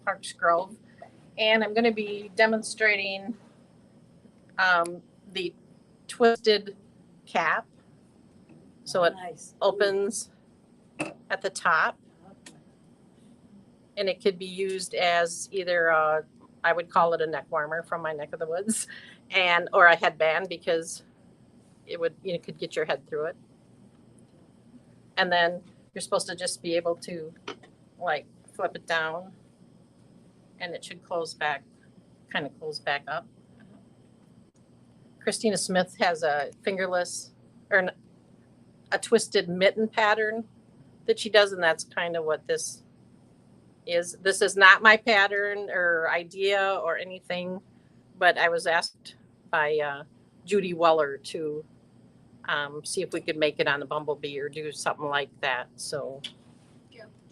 Clarks Grove. And I'm going to be demonstrating the twisted cap. So it opens at the top, and it could be used as either I would call it a neck warmer from my neck of the woods, or a headband because you could get your head through it. And then you're supposed to just be able to like flip it down, and it should close back up. Christina Smith has a fingerless or a twisted mitten pattern that she does, and that's kind of what this is. This is not my pattern or idea or anything, but I was asked by Judy Weller to see if we could make it on the Bumblebee or do something like that. So, Do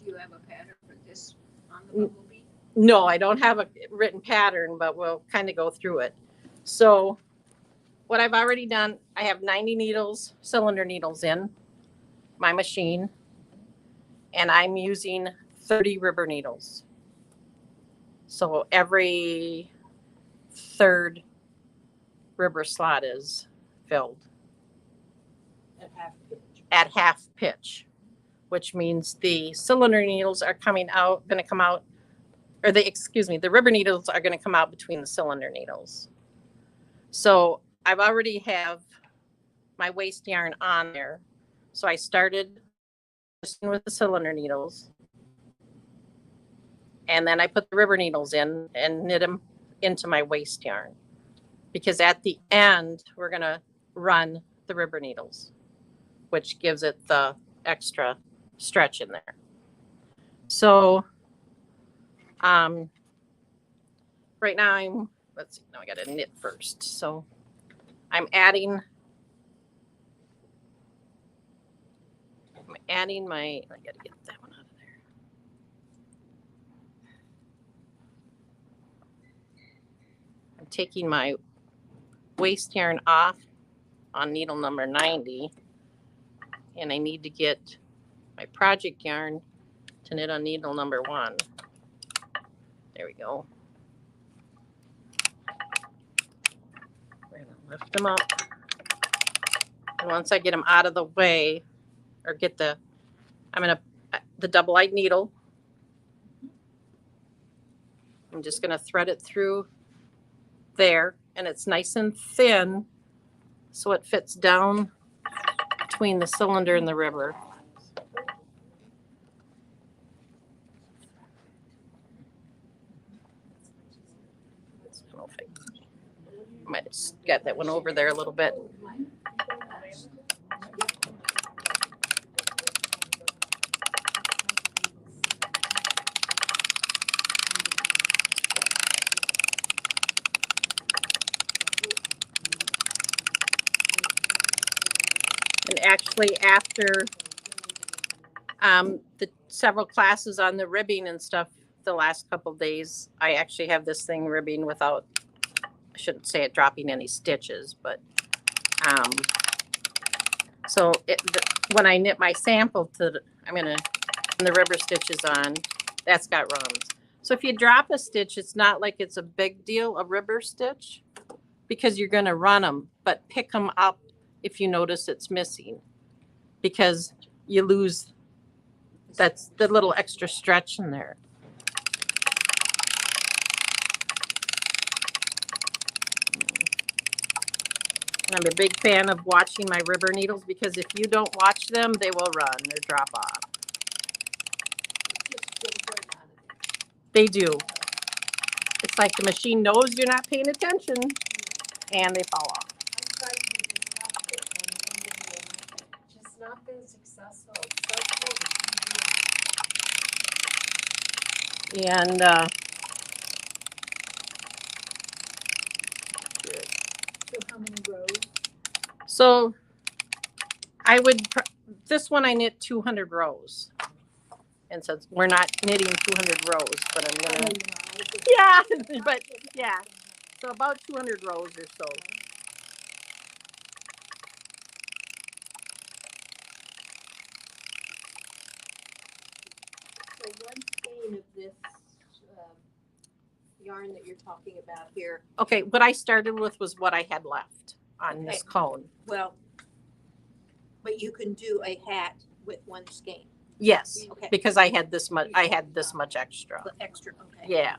you have a pattern for this on the Bumblebee? no, I don't have a written pattern, but we'll kind of go through it. So what I've already done, I have 90 needles, cylinder needles in my machine, and I'm using 30 rubber needles. So every third rubber slot is filled at half pitch, which means the cylinder needles are going to come out, or the rubber needles are going to come out between the cylinder needles. So I've already have my waste yarn on there. So I started with the cylinder needles, and then I put the rubber needles in and knit them into my waste yarn, because at the end we're going to run the rubber needles, which gives it the extra stretch in there. So right now I got to knit first. So I'm adding I got to get that one out of there. I'm taking my waste yarn off on needle number 90, and I need to get my project yarn to knit on needle number 1. There we go. We're going to lift them up. And once I get them out of the way, or get the double-eyed needle, I'm just going to thread it through there, and it's nice and thin so it fits down between the cylinder and the rubber. I might have got that one over there a little bit. And actually, after the several classes on the ribbing and stuff the last couple of days, I actually have this thing ribbing without, I shouldn't say it dropping any stitches, but so when I knit my sample I'm going to put the rubber stitches on, that's got runs. So if you drop a stitch, it's not like it's a big deal, a rubber stitch, because you're going to run them, but pick them up if you notice it's missing, because you lose that's the little extra stretch in there. I'm a big fan of watching my rubber needles, because if you don't watch them, they will run or drop off. They do. It's like the machine knows you're not paying attention, and they fall off. Just not been successful. And So how many rows? so this one I knit 200 rows. And so we're not knitting 200 rows, but I'm going to, yeah, but yeah. So about 200 rows or so. cone of this yarn that you're talking about here? Okay, what I started with was what I had left on this cone. Well, but you can do a hat with one skein. Yes, Okay. because I had this much extra. The extra, okay. Yeah.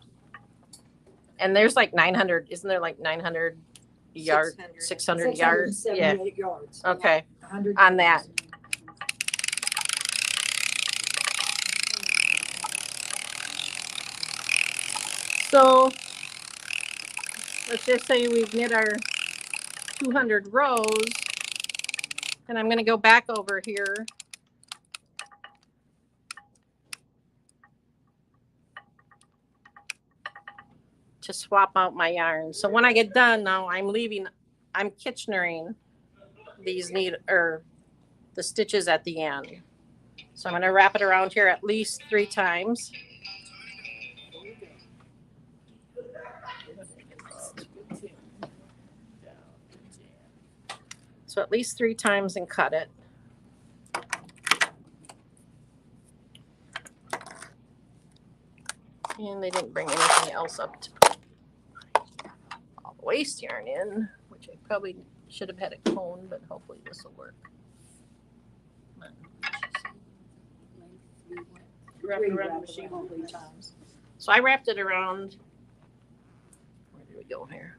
And there's like 900, isn't there like 900 yards, 600 yards? Yeah. 678 yards. Okay. 100 On that. yards. So let's just say we've knit our 200 rows, and I'm going to go back over here. To swap out my yarn. So when I get done now, I'm Kitchenering these the stitches at the end. So I'm going to wrap it around here at least 3 times. So at least 3 times and cut it. And they didn't bring anything else up to put all the waste yarn in, which I probably should have had a cone, but hopefully this will work. Wrap it around the machine 3 times. So I wrapped it around. Where do we go here?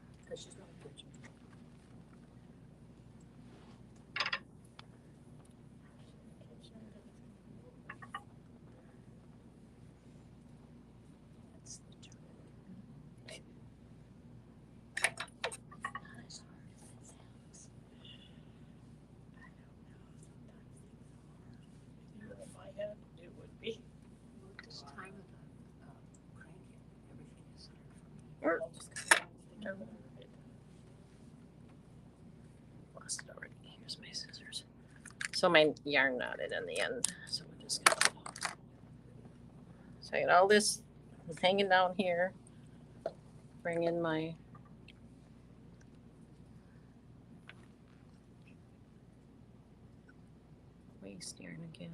Lost it already. Here's my scissors. So my yarn knotted in the end. So we're just gonna. So I got all this hanging down here. Bring in my waste yarn again.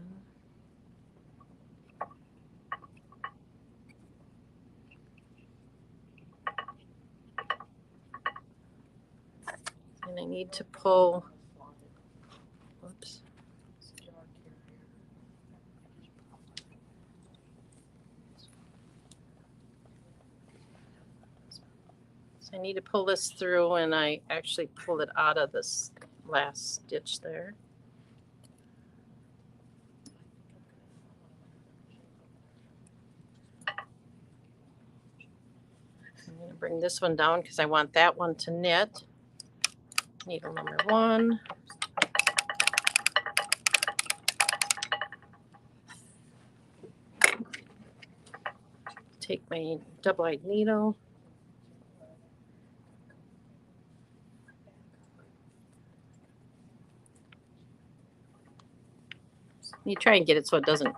And I need to pull, whoops. So I need to pull this through, and I actually pulled it out of this last stitch there. I'm going to bring this one down because I want that one to knit. Needle number 1. Take my double-eyed needle. You try and get it so it doesn't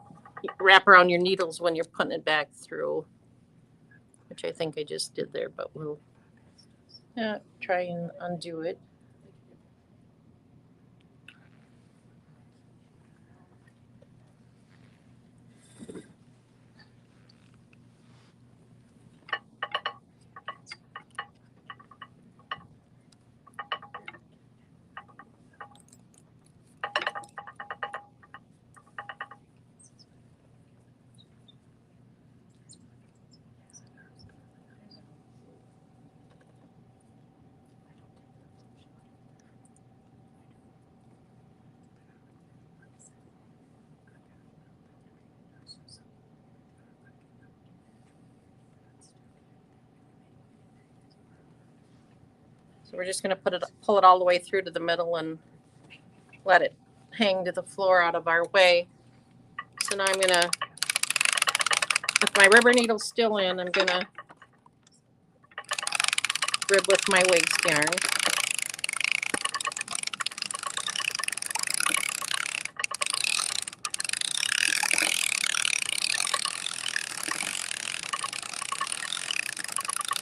wrap around your needles when you're putting it back through, which I think I just did there, but we'll try and undo it. So we're just going to pull it all the way through to the middle and let it hang to the floor out of our way. So now I'm going to, with my rubber needle still in, I'm going to rib with my waste yarn.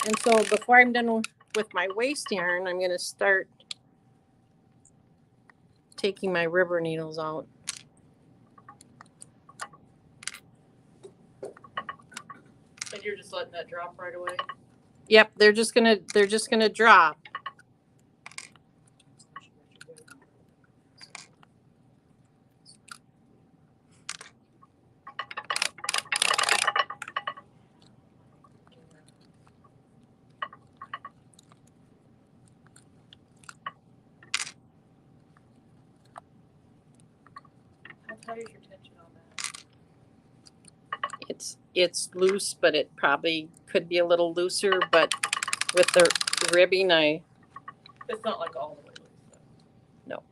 And so before I'm done with my waste yarn, I'm going to start taking my rubber needles out. And you're just letting that drop right away? Yep, they're just gonna drop. How tight is your tension on that? It's loose, but it probably could be a little looser, but with the ribbing, It's not like all the way loose though. No.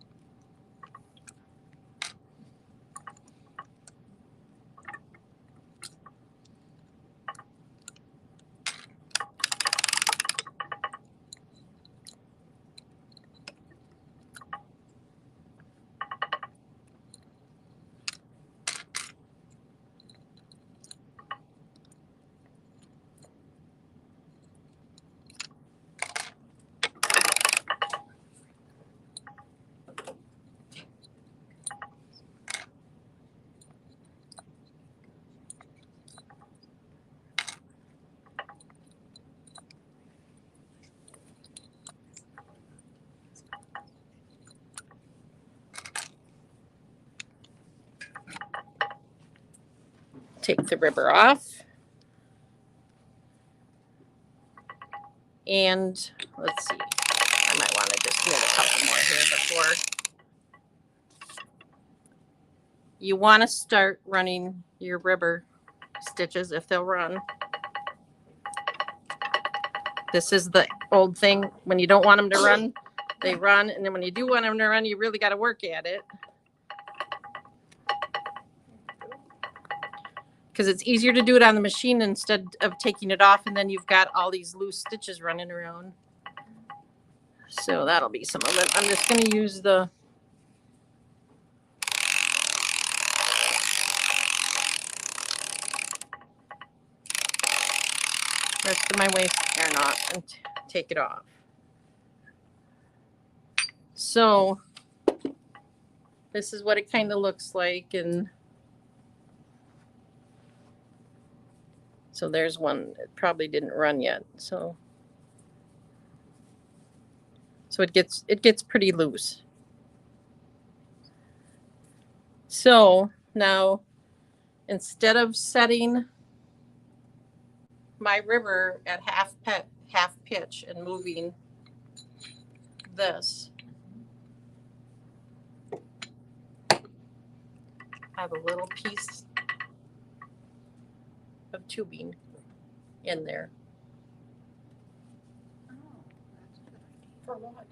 Take the rubber off. And let's see, I might want to just knit a couple more here before. You want to start running your rubber stitches if they'll run. This is the old thing. When you don't want them to run, they run. And then when you do want them to run, you really got to work at it. Because it's easier to do it on the machine instead of taking it off, and then you've got all these loose stitches running around. So that'll be some of it. I'm just going to use the rest of my waist hair knot and take it off. So this is what it kind of looks like, and so there's one that probably didn't run yet. So it gets pretty loose. So now instead of setting my river at half pitch and moving this, I have a little piece of tubing in there. For what?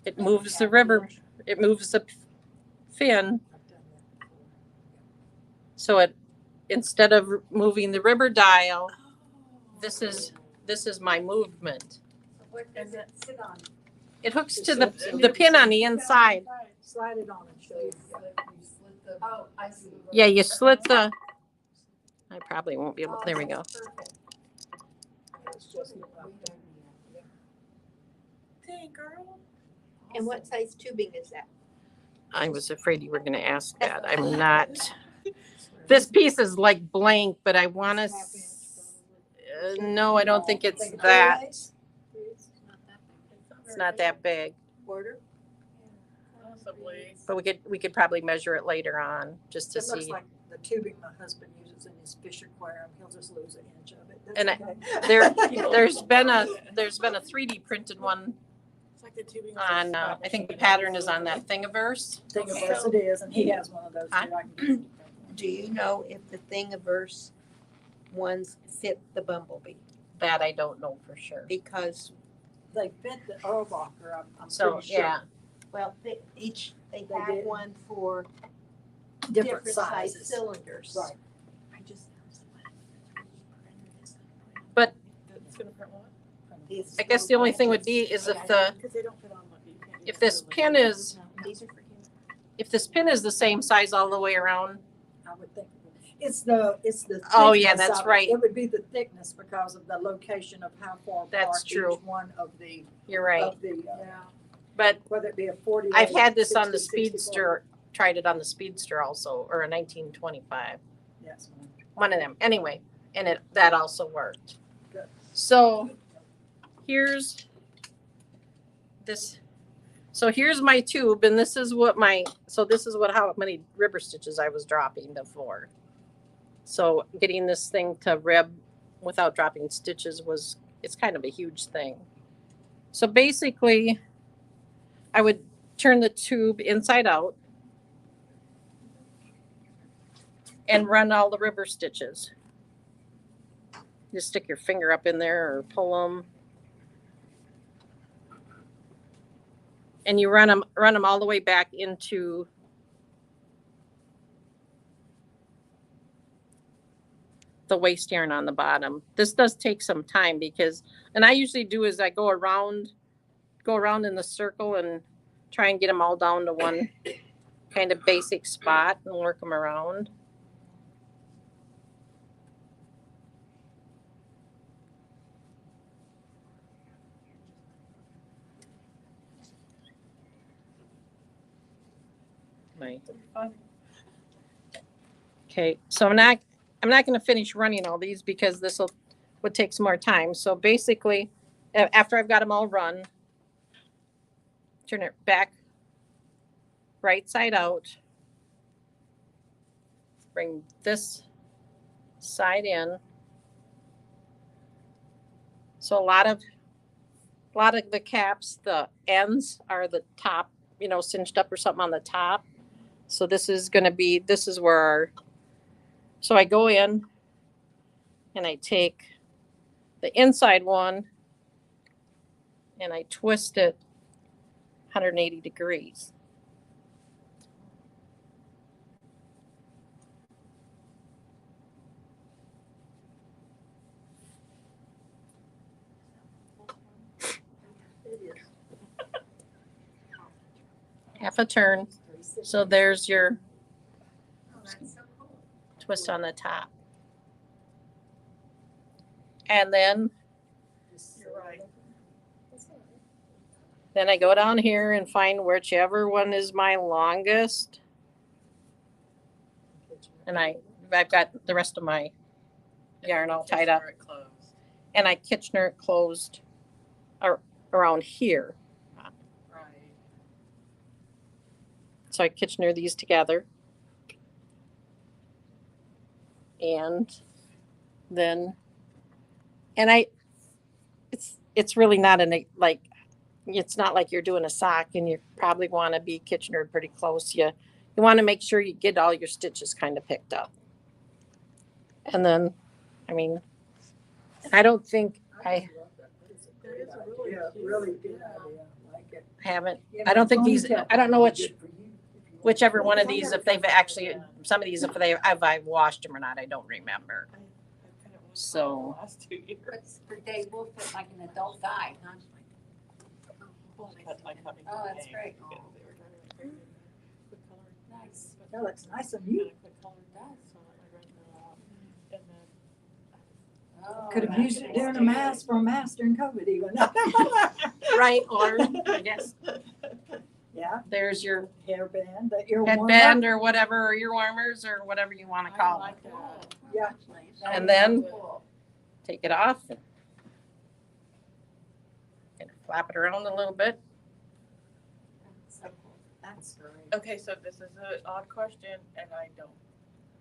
It moves the river, it moves the fin. So it, instead of moving the river dial, this is my movement. What does it sit on? It hooks to the pin on the inside. Slide it on and show you. Oh, I see. Yeah, you slit the, I probably won't be able, there we go. Perfect. Hey, girl. And what size tubing is that? I was afraid you were gonna ask that. I'm not. This piece is like blank, but I wanna, no, I don't think it's that. It's not that big, Border? Possibly. but we could probably measure it later on, just to It looks see. like the tubing my husband uses in his fish aquarium. He'll just lose an inch of it. That's And okay. there's been a 3D printed one It's like the tubing on, I think the pattern is on that Thingiverse. Thingiverse it is, and he has one of those too. Huh? I can- Do you know if the Thingiverse ones fit the Bumblebee? That I don't know for sure. Because, They fit the Erlbacher, I'm So, pretty sure. yeah, well, they They have did. one for Different size sizes. cylinders. Right. I just. It's gonna print what? I guess the only thing would be is if Because they don't fit on what you can't. if this pin is, These are for him. if this pin is the same size all the way around, I would think. It's the Oh, yeah, thickness that's of it. right. It would be the thickness because of the location of how far That's apart true. each one of the, you're right. of the, But whether it be a 40. I've had this on the 60, 64. Speedster, tried it on the Speedster also, or a 1925, Yes. one of them. Anyway, and that also worked. So here's this. So here's my tube, and this is what how many ribber stitches I was dropping before. So getting this thing to rib without dropping stitches it's kind of a huge thing. So basically, I would turn the tube inside out and run all the ribber stitches. Just stick your finger up in there or pull them. And you run them all the way back into the waste yarn on the bottom. This does take some time and I usually do is I go around in the circle and try and get them all down to one kind of basic spot and work them around. Okay, so I'm not going to finish running all these because would take some more time. So basically, after I've got them all run, turn it back right side out, bring this side in. So a lot of the caps, the ends are the top, cinched up or something on the top. So this is where so I go in and I take the inside one and I twist it 180 degrees. Half a turn. So there's your twist on the top. And then I go down here and find whichever one is my longest. And I've got the rest of my yarn all tied up. And I Kitchener it closed around here. So I Kitchener these together. And then, it's really not it's not like you're doing a sock and you probably want to be Kitchener pretty close. You want to make sure you get all your stitches kind of picked up. And then, I don't think I haven't, I don't think these, I don't know whichever one of these, if they've actually, some of these, if I've washed them or not, I don't remember. So. But they will fit like an adult guy, huh? Oh, that's great. Nice. That looks nice on you. Oh, Could have used it during a mask for a mask during COVID even. Right, or I guess Yeah, there's your hairband, the ear headband or whatever, or ear warmers or whatever you want to call it. Yeah. And then take it off and flap it around a little bit. That's great. Okay, so this is an odd question, and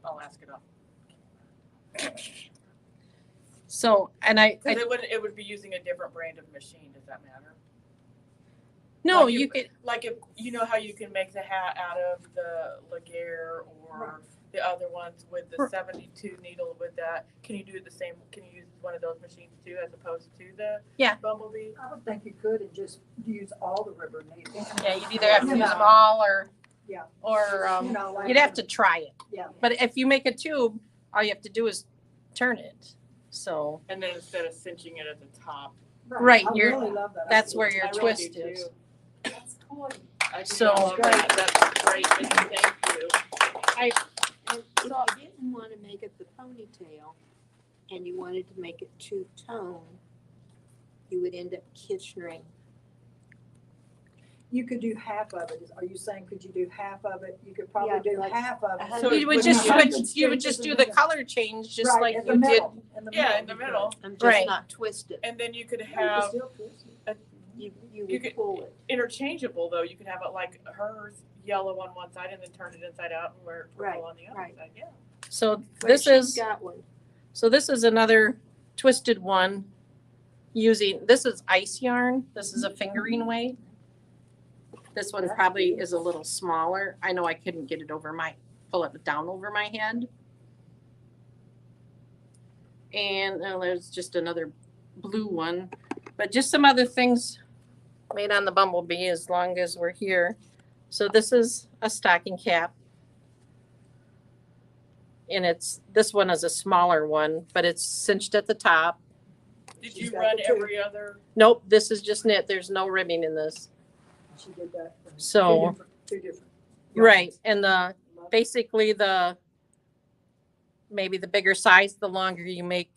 I'll ask it off. So, and Because it would be using a different brand of machine. Does that matter? no, Like you could, Like if you know how you can make the hat out of the Laguerre or the other ones with the 72 needle with that. Can you do it the same? Can you use one of those machines too, as opposed to the Bumblebee? I would think you could and just use all the rubber needles. yeah, you'd either have to use them all or Like you'd have to try it. Yeah. But if you make a tube, all you have to do is turn it. So. And then instead of cinching it at the top. Right, I really love that. that's idea. where your I really twist do is. too. That's cool. I do So- love that. That's great. Thank you. And if you didn't want to make it the ponytail and you wanted to make it two-tone, you would end up Kitchenering You could do half of it. Are you saying, could you do half of it? You could probably Yeah, do like half of it. So You would With just the switch, hundreds you would stitches just in do the the color change, just Right, like in the you did. middle, in the Yeah, in middle the you could. middle. I'm Right. just not twisted. And then you could You could have still twist it. You You would could- pull it. interchangeable though. You could have it like hers yellow on one side and then turn it inside out and wear it purple Right, on the other right. side. Yeah. So Right, this she's is, got one. so this is another twisted one using, this is ice yarn. This is a fingering weight. This one probably is a little smaller. I know I couldn't get it over my, pull it down over my head. And there's just another blue one, but just some other things made on the Bumblebee as long as we're here. So this is a stocking cap. And this one is a smaller one, but it's cinched at the top. Did She's you got run the two. every other? Nope, this is just knit. There's no ribbing in this. She did that. for So, two different. right, and Love it. basically maybe the bigger size, the longer you make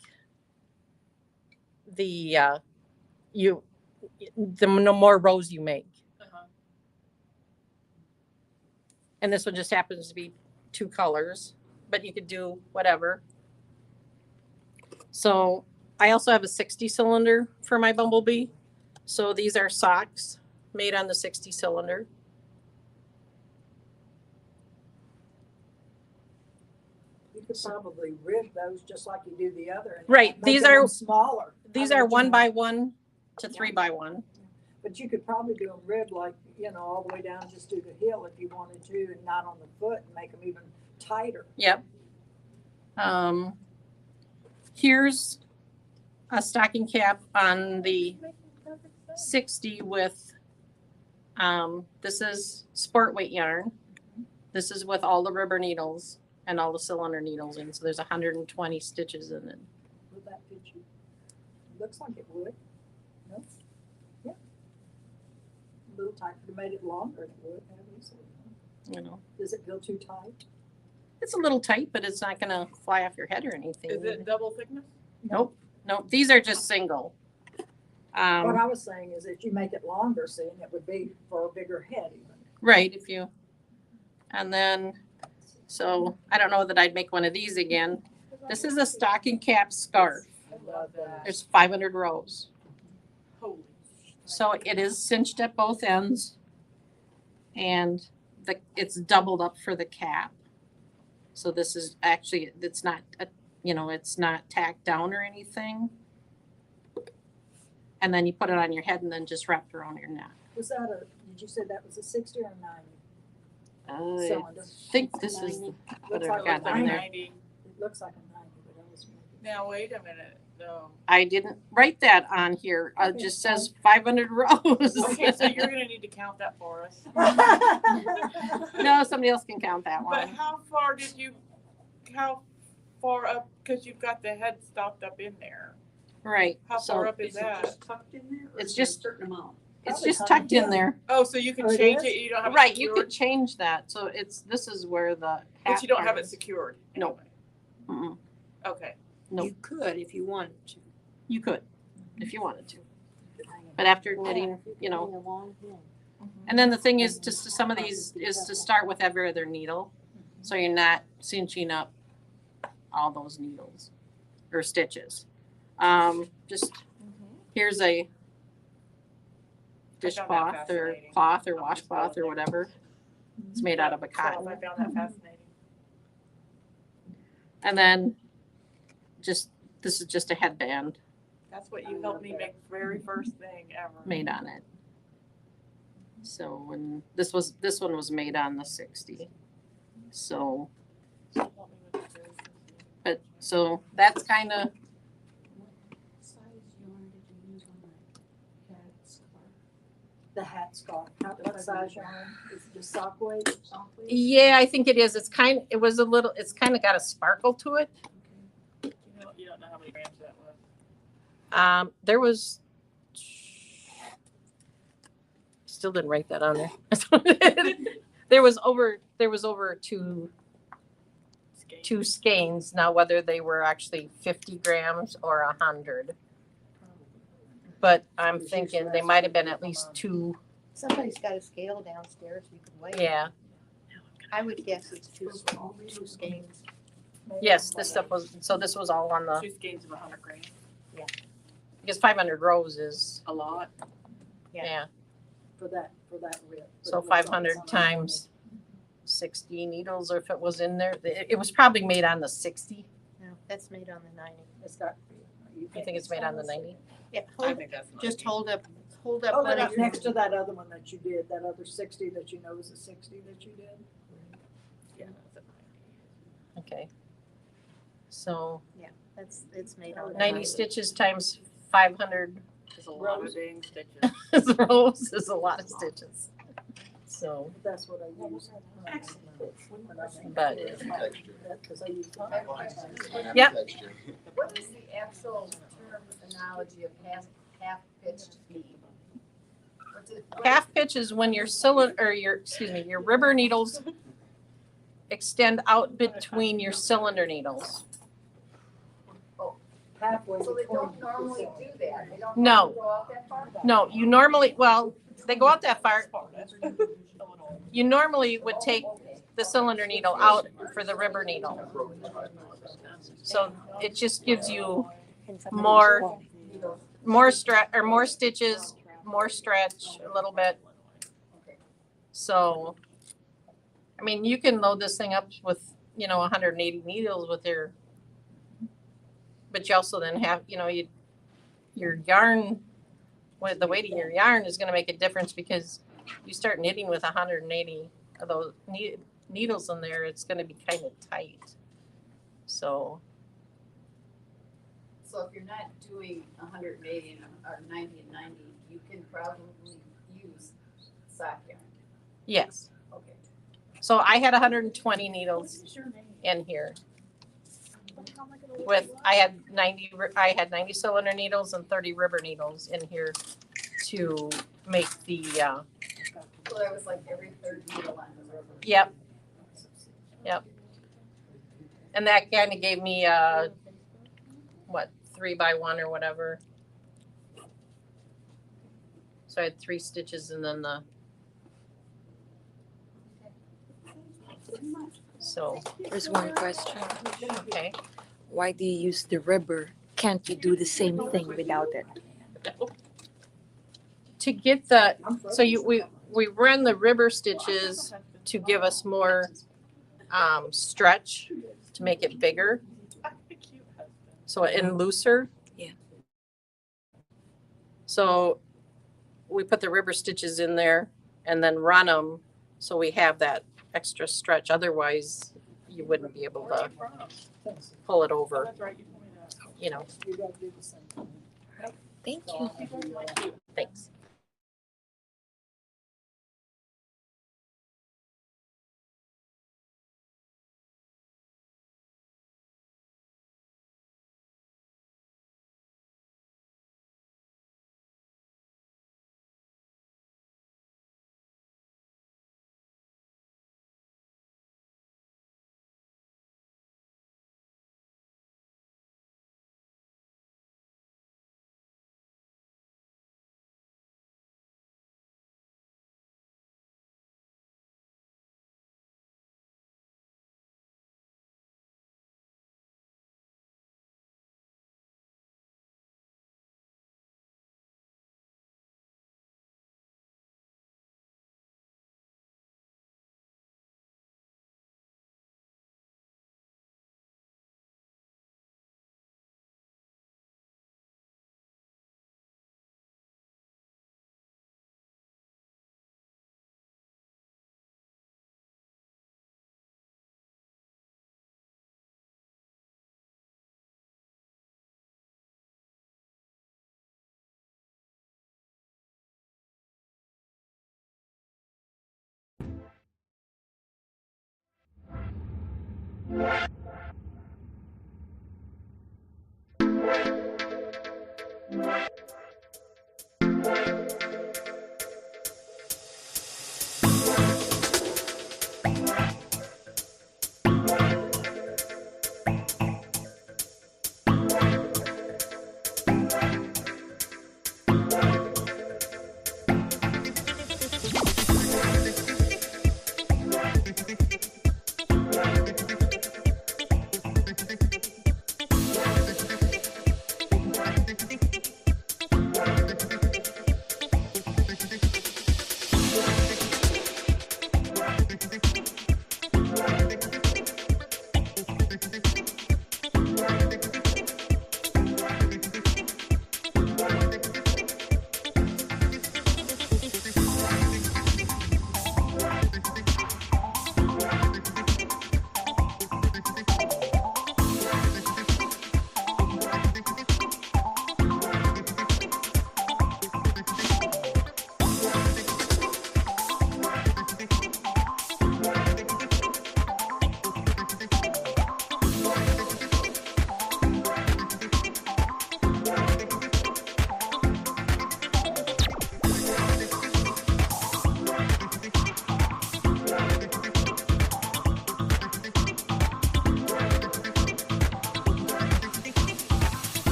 the more rows you make. Uh-huh. And this one just happens to be 2 colors, but you could do whatever. So I also have a 60 cylinder for my Bumblebee. So these are socks made on the 60 cylinder. You could probably rib those just like you do the other. and Right, make these them are- Smaller. These I know are what you 1 mean. by 1 to 3 by 1. But you could probably do them rib like, all the way down, just do the heel if you wanted to, and not on the foot, and make them even tighter. Yep. Here's a stocking cap on the 60 with, this is sport weight yarn. This is with all the rubber needles and all the cylinder needles in, so there's 120 stitches in it. Would that fit you? Looks like it would. No? Yeah. A little tighter, if you made it longer, it would have easily. You know, Does it feel too tight? it's a little tight, but it's not gonna fly off your head or anything. Is it double thickness? Nope, nope, these are just single. What I was saying is that you make it longer, see, and it would be for a bigger head even. Right, if you, and then, so I don't know that I'd make one of these again. This is a stocking cap scarf. I love that. There's 500 rows. Holy. So it is cinched at both ends. And it's doubled up for the cap. So this is actually, it's not, it's not tacked down or anything. And then you put it on your head and then just wrap it around your neck. Was that did you say that was a 60 or a 90 I cylinder? think this is what Looks I like got a down 90. there. 90. It looks like a 90, but I was maybe. Now, wait a minute, no. I didn't write that on here. It Okay, just says 500 rows. Okay, so you're gonna need to count that for us. No, somebody else can count that But one. how far up, because you've got the head stopped up in there. Right. How So far up is that? tucked in there? It's just- a certain amount? it's Probably just tucked in there. Oh, so you can Oh, it change is? it, you don't have it Right, you secured? could change that. So this is where the. But hat you don't have part it is. secured? No. anyway. Mm-mm. Okay. Nope. You could if you wanted to. You could, if you wanted to. But after knitting, Hang a long head. and then the thing is to some of these is to start with every other needle. So you're not cinching up all those needles or stitches. Just, here's a I found that dishcloth or fascinating. cloth or I'm just washcloth or going whatever. It's made out of a cotton. I found that fascinating. And then this is just a headband That's what you helped me make very first thing ever. made on it. So when this one was made on the 60. So, Help me with the very first thing. but so that's kind of, What size yarn did you use on that hat scarf? The hat scarf. What size yarn? Is it just sock weight? Sock weight? yeah, I think it is. It's kind of got a sparkle to it. You don't know how many grams that was. There was, still didn't write that on there. There was over two skeins. Now whether they were actually 50 grams or 100, but I'm thinking they might have been at least two Somebody's got a scale downstairs, you can weigh it. Yeah, I would guess it's too small, 2 skeins. yes, this stuff was, so this was all on the, 2 skeins of 100 grams. because 500 rows is, A lot. yeah. For that rip. So 500 times 60 needles, or if it was in there, it was probably made on the 60. No, that's made on the 90. It's got. You think it's made on the 90? Yeah, I hold, think that's just hold up Hold one it of up your. next to that other one that you did, that other 60 that you know is a 60 that you did. Yeah, that's a Okay. So It's made on the 90 stitches times 500 There's a lot of dang stitches. rows is a lot of stitches. So, That's what I use. but Because I use. Yep. What is the actual terminology of half-pitched beam? half pitch is when your cylinder, or your rubber needles extend out between your cylinder needles. Halfway So they between. don't normally do that, they don't No. go out that far? No, you normally, well, they go out that far. You normally would take the cylinder needle out for the rubber needle. So it just gives you more stretch, or more stitches, more stretch a little bit. So, I mean, you can load this thing up with, 180 needles with your, but you also then have, your yarn, with the weight of your yarn is going to make a difference, because you start knitting with 180 of those needles in there, it's going to be kind of tight. So, So if you're not doing 180 or 90 and 90, you can probably use sock yarn. yes. Okay. So I had 120 needles in here. I had 90 cylinder needles and 30 rubber needles in here to make the, So that was like every third needle on the rubber. yep. And that kind of gave me, 3x1 or whatever. So I had 3 stitches and then so, There's one question. okay. Why do you use the rubber? Can't you do the same thing without it? To get so we ran the rubber stitches to give us more stretch, to make it bigger, so and looser. Yeah. So we put the rubber stitches in there and then run them, so we have that extra stretch. Otherwise, you wouldn't be able to pull it over. You gotta do the same thing. Thank you. Thanks.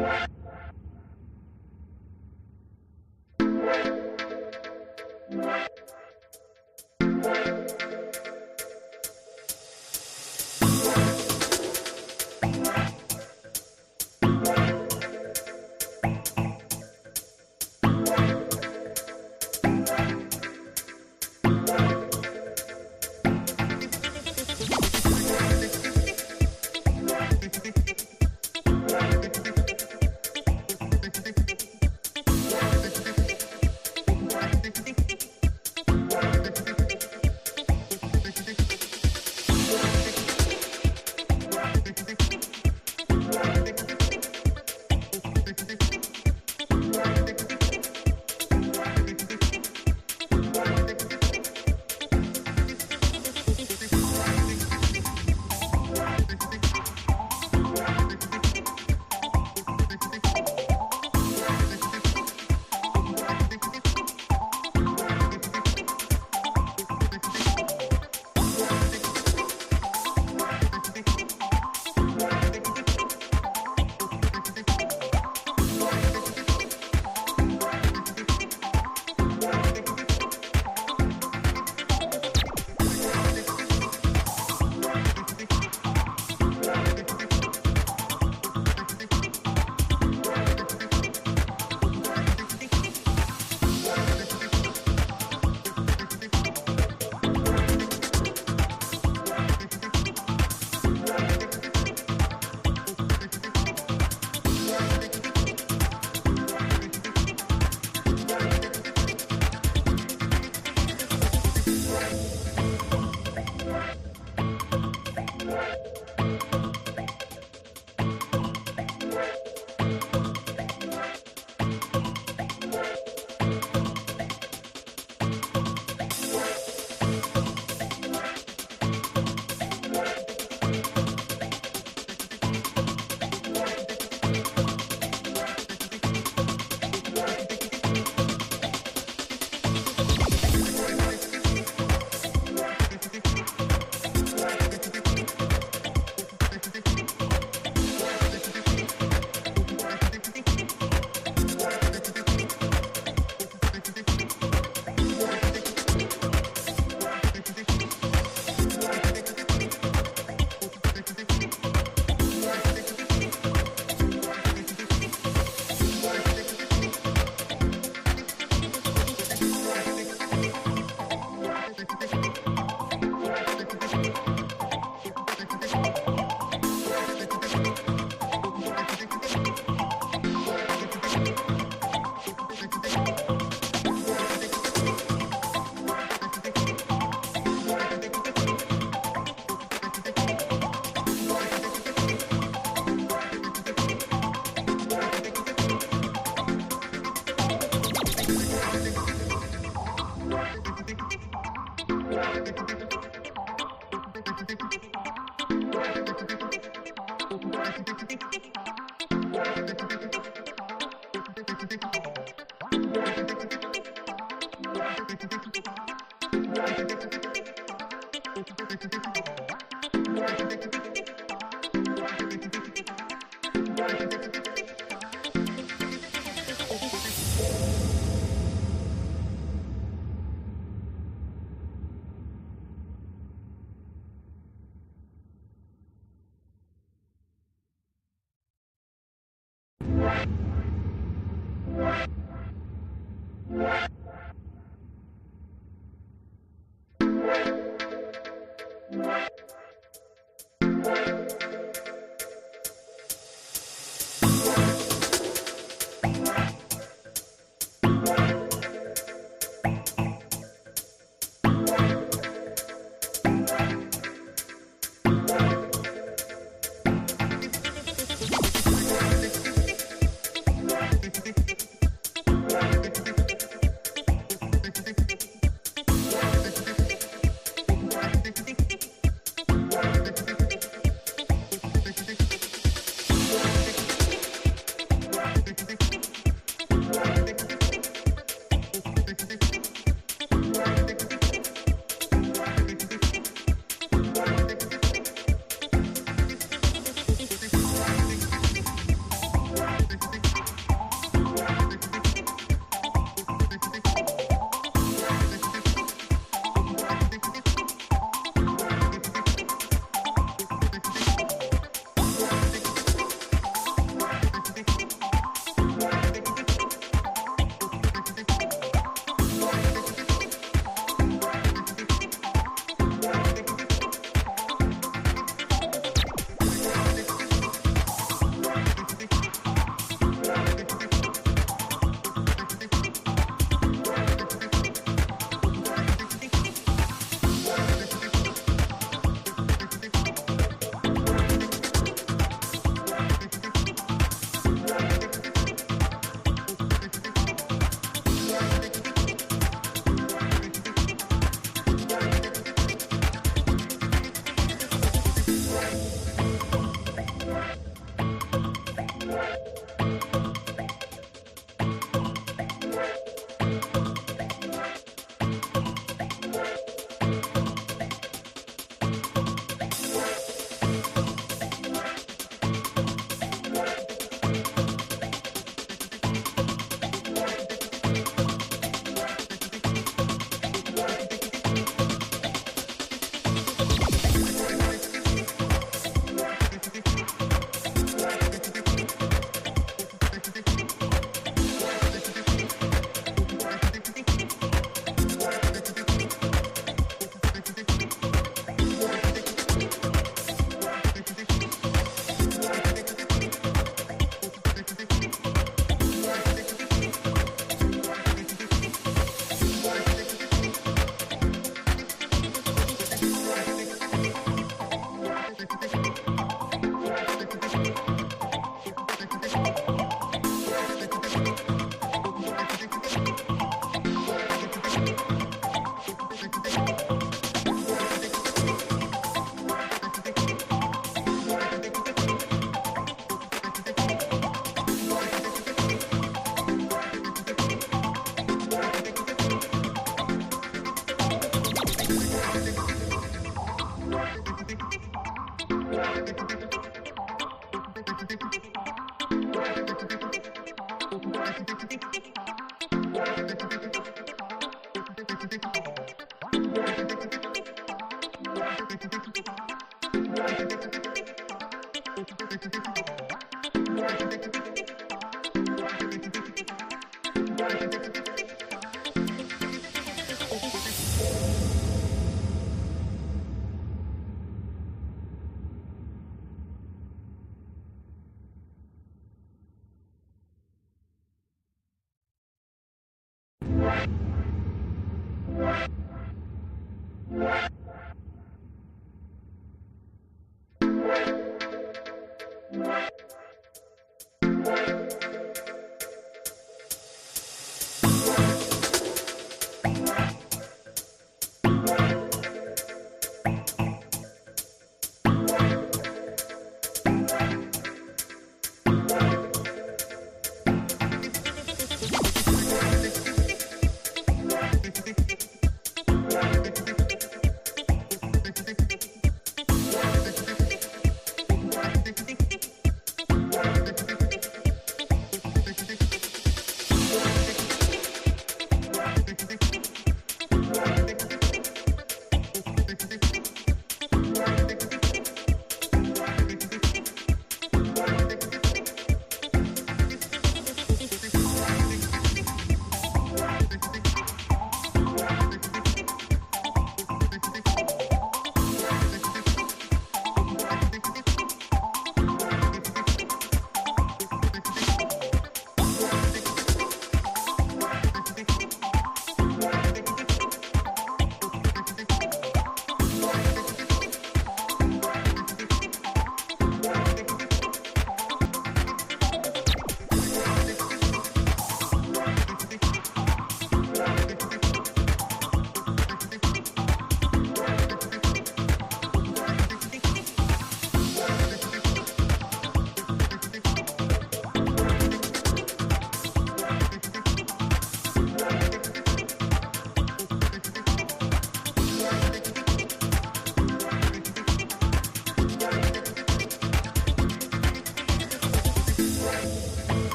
you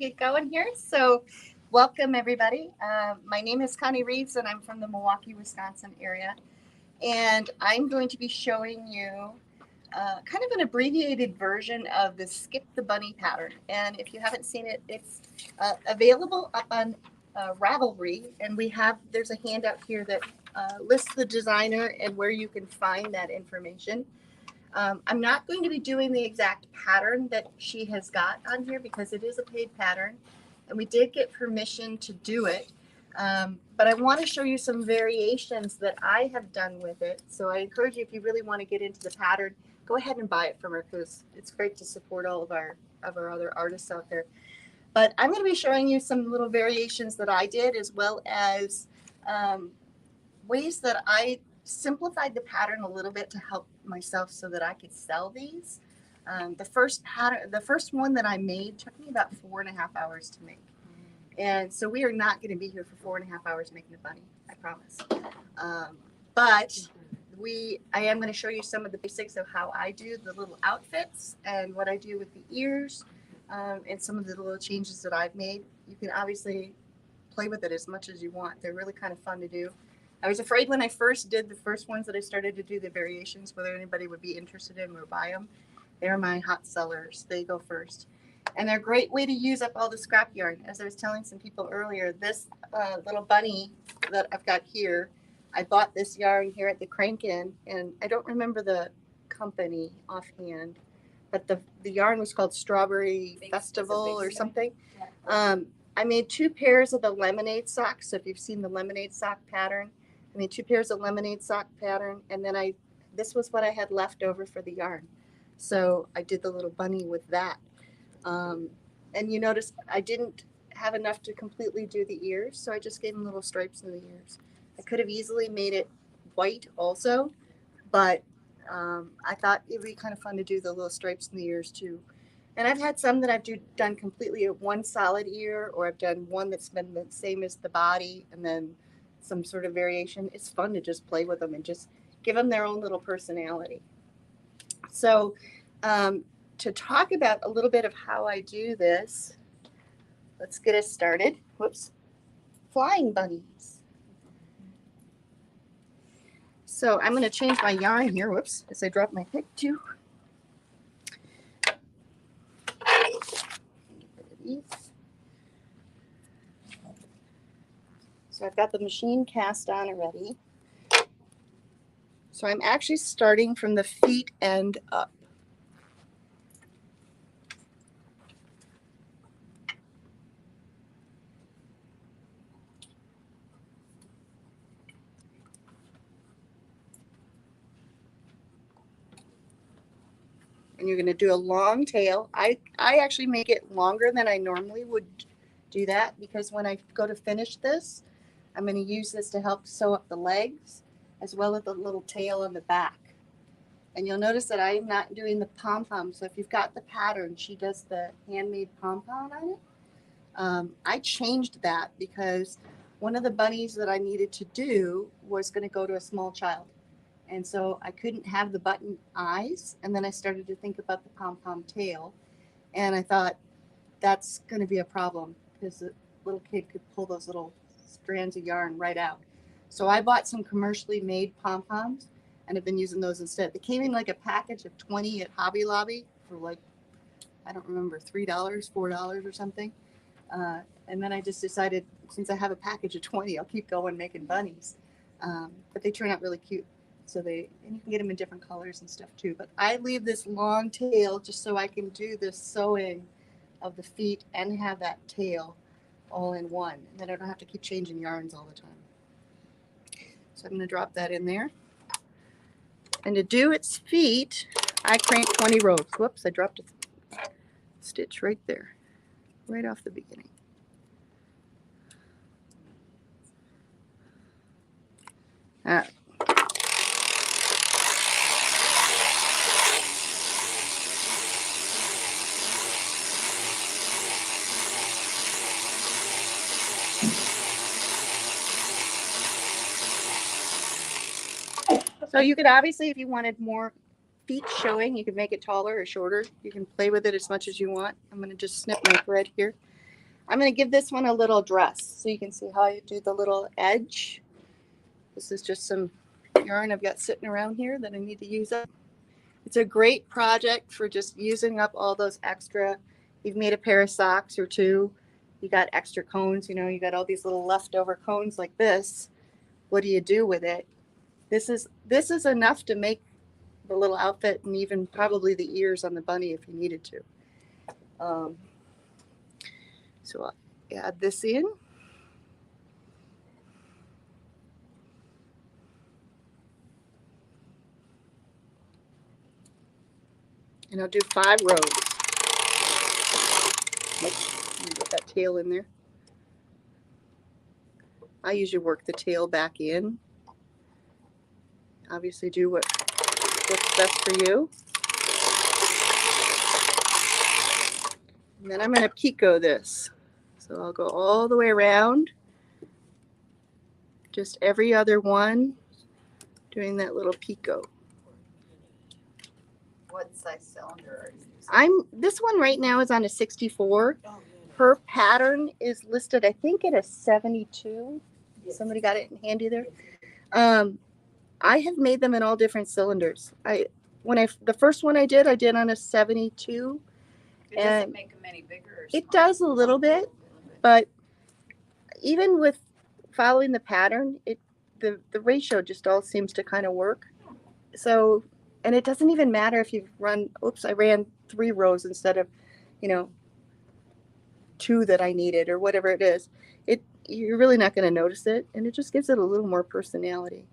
get going here. So, welcome everybody. My name is Connie Reeves, and I'm from the Milwaukee, Wisconsin area. And I'm going to be showing you kind of an abbreviated version of the Skip the Bunny pattern. And if you haven't seen it, it's available up on Ravelry. And there's a handout here that lists the designer and where you can find that information. I'm not going to be doing the exact pattern that she has got on here because it is a paid pattern and we did get permission to do it. But I want to show you some variations that I have done with it. So I encourage you, if you really want to get into the pattern, go ahead and buy it from her because it's great to support all of our other artists out there. But I'm going to be showing you some little variations that I did, as well as ways that I simplified the pattern a little bit to help myself so that I could sell these. The first one that I made took me about 4.5 hours to make. And so we are not going to be here for 4.5 hours making a bunny, I promise. But I am going to show you some of the basics of how I do the little outfits and what I do with the ears, and some of the little changes that I've made. You can obviously play with it as much as you want. They're really kind of fun to do. I was afraid when I first did the first ones that I started to do the variations, whether anybody would be interested in or buy them. They're my hot sellers. They go first. And they're a great way to use up all the scrap yarn. As I was telling some people earlier, this little bunny that I've got here, I bought this yarn here at the Crank-In, and I don't remember the company offhand, but the yarn was called Strawberry Festival or something. I made 2 pairs of the lemonade socks. So if you've seen the lemonade sock pattern, I made 2 pairs of lemonade sock pattern, and then this was what I had left over for the yarn. So I did the little bunny with that. And you notice I didn't have enough to completely do the ears, so I just gave them little stripes in the ears. I could have easily made it white also, but I thought it would be kind of fun to do the little stripes in the ears too. And I've had some that I've done completely at one solid ear, or I've done one that's been the same as the body and then some sort of variation. It's fun to just play with them and just give them their own little personality. So to talk about a little bit of how I do this, let's get us started. Whoops. Flying bunnies. So I'm going to change my yarn here. Whoops, as I dropped my pick too. So I've got the machine cast on already. So I'm actually starting from the feet end up. And you're going to do a long tail. I actually make it longer than I normally would do that, because when I go to finish this, I'm going to use this to help sew up the legs as well as the little tail on the back. And you'll notice that I'm not doing the pom-pom. So if you've got the pattern, she does the handmade pom-pom on it. I changed that because one of the bunnies that I needed to do was going to go to a small child. And so I couldn't have the button eyes. And then I started to think about the pom-pom tail. And I thought, that's going to be a problem because the little kid could pull those little strands of yarn right out. So I bought some commercially made pom-poms and have been using those instead. They came in like a package of 20 at Hobby Lobby for like, I don't remember, $3, $4 or something. And then I just decided, since I have a package of 20, I'll keep going making bunnies. But they turn out really cute. And you can get them in different colors and stuff too. But I leave this long tail just so I can do this sewing of the feet and have that tail all in one. And then I don't have to keep changing yarns all the time. So I'm going to drop that in there. And to do its feet, I crank 20 rows. Whoops, I dropped a stitch right there, right off the beginning. All right. So you could obviously, if you wanted more feet showing, you could make it taller or shorter. You can play with it as much as you want. I'm going to just snip my thread here. I'm going to give this one a little dress so you can see how I do the little edge. This is just some yarn I've got sitting around here that I need to use up. It's a great project for just using up all those extra. You've made a pair of socks or two. You got extra cones, you know, you got all these little leftover cones like this. What do you do with it? This is enough to make the little outfit and even probably the ears on the bunny if you needed to. So I'll add this in. And I'll do 5 rows. Let me get that tail in there. I usually work the tail back in. Obviously do what's best for you. And then I'm going to picot this. So I'll go all the way around. Just every other one doing that little picot. What size cylinder are you using? This one right now is on a 64. Her pattern is listed, I think, at a 72. Somebody got it handy there. I have made them in all different cylinders. The first one I did on a 72. It doesn't make them any bigger or It smaller? does a little bit, but even with following the pattern, the ratio just all seems to kind of work. So, and it doesn't even matter if you've I ran 3 rows instead of, 2 that I needed or whatever it is. You're really not going to notice it, and it just gives it a little more personality.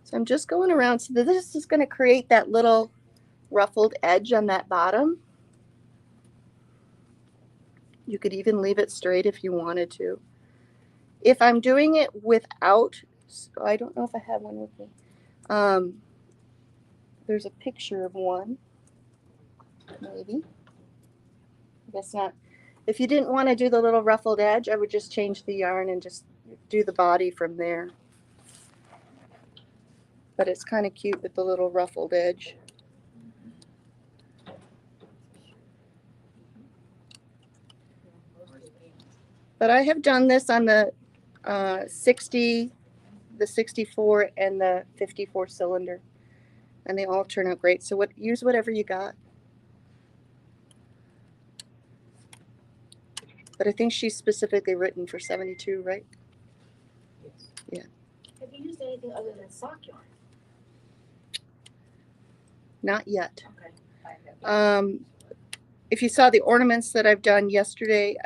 So I'm just going around. So this is going to create that little ruffled edge on that bottom. You could even leave it straight if you wanted to. If I'm doing it without, so I don't know if I have one with me. There's a picture of one, maybe. I guess not. If you didn't want to do the little ruffled edge, I would just change the yarn and just do the body from there. But it's kind of cute with the little ruffled edge. But I have done this on the 60, the 64, and the 54 cylinder. And they all turn out great. So use whatever you got. But I think she's specifically written for 72, right? Yes. Yeah. Have you used anything other than sock yarn? Not yet. Okay. I have. If you saw the ornaments that I've done yesterday,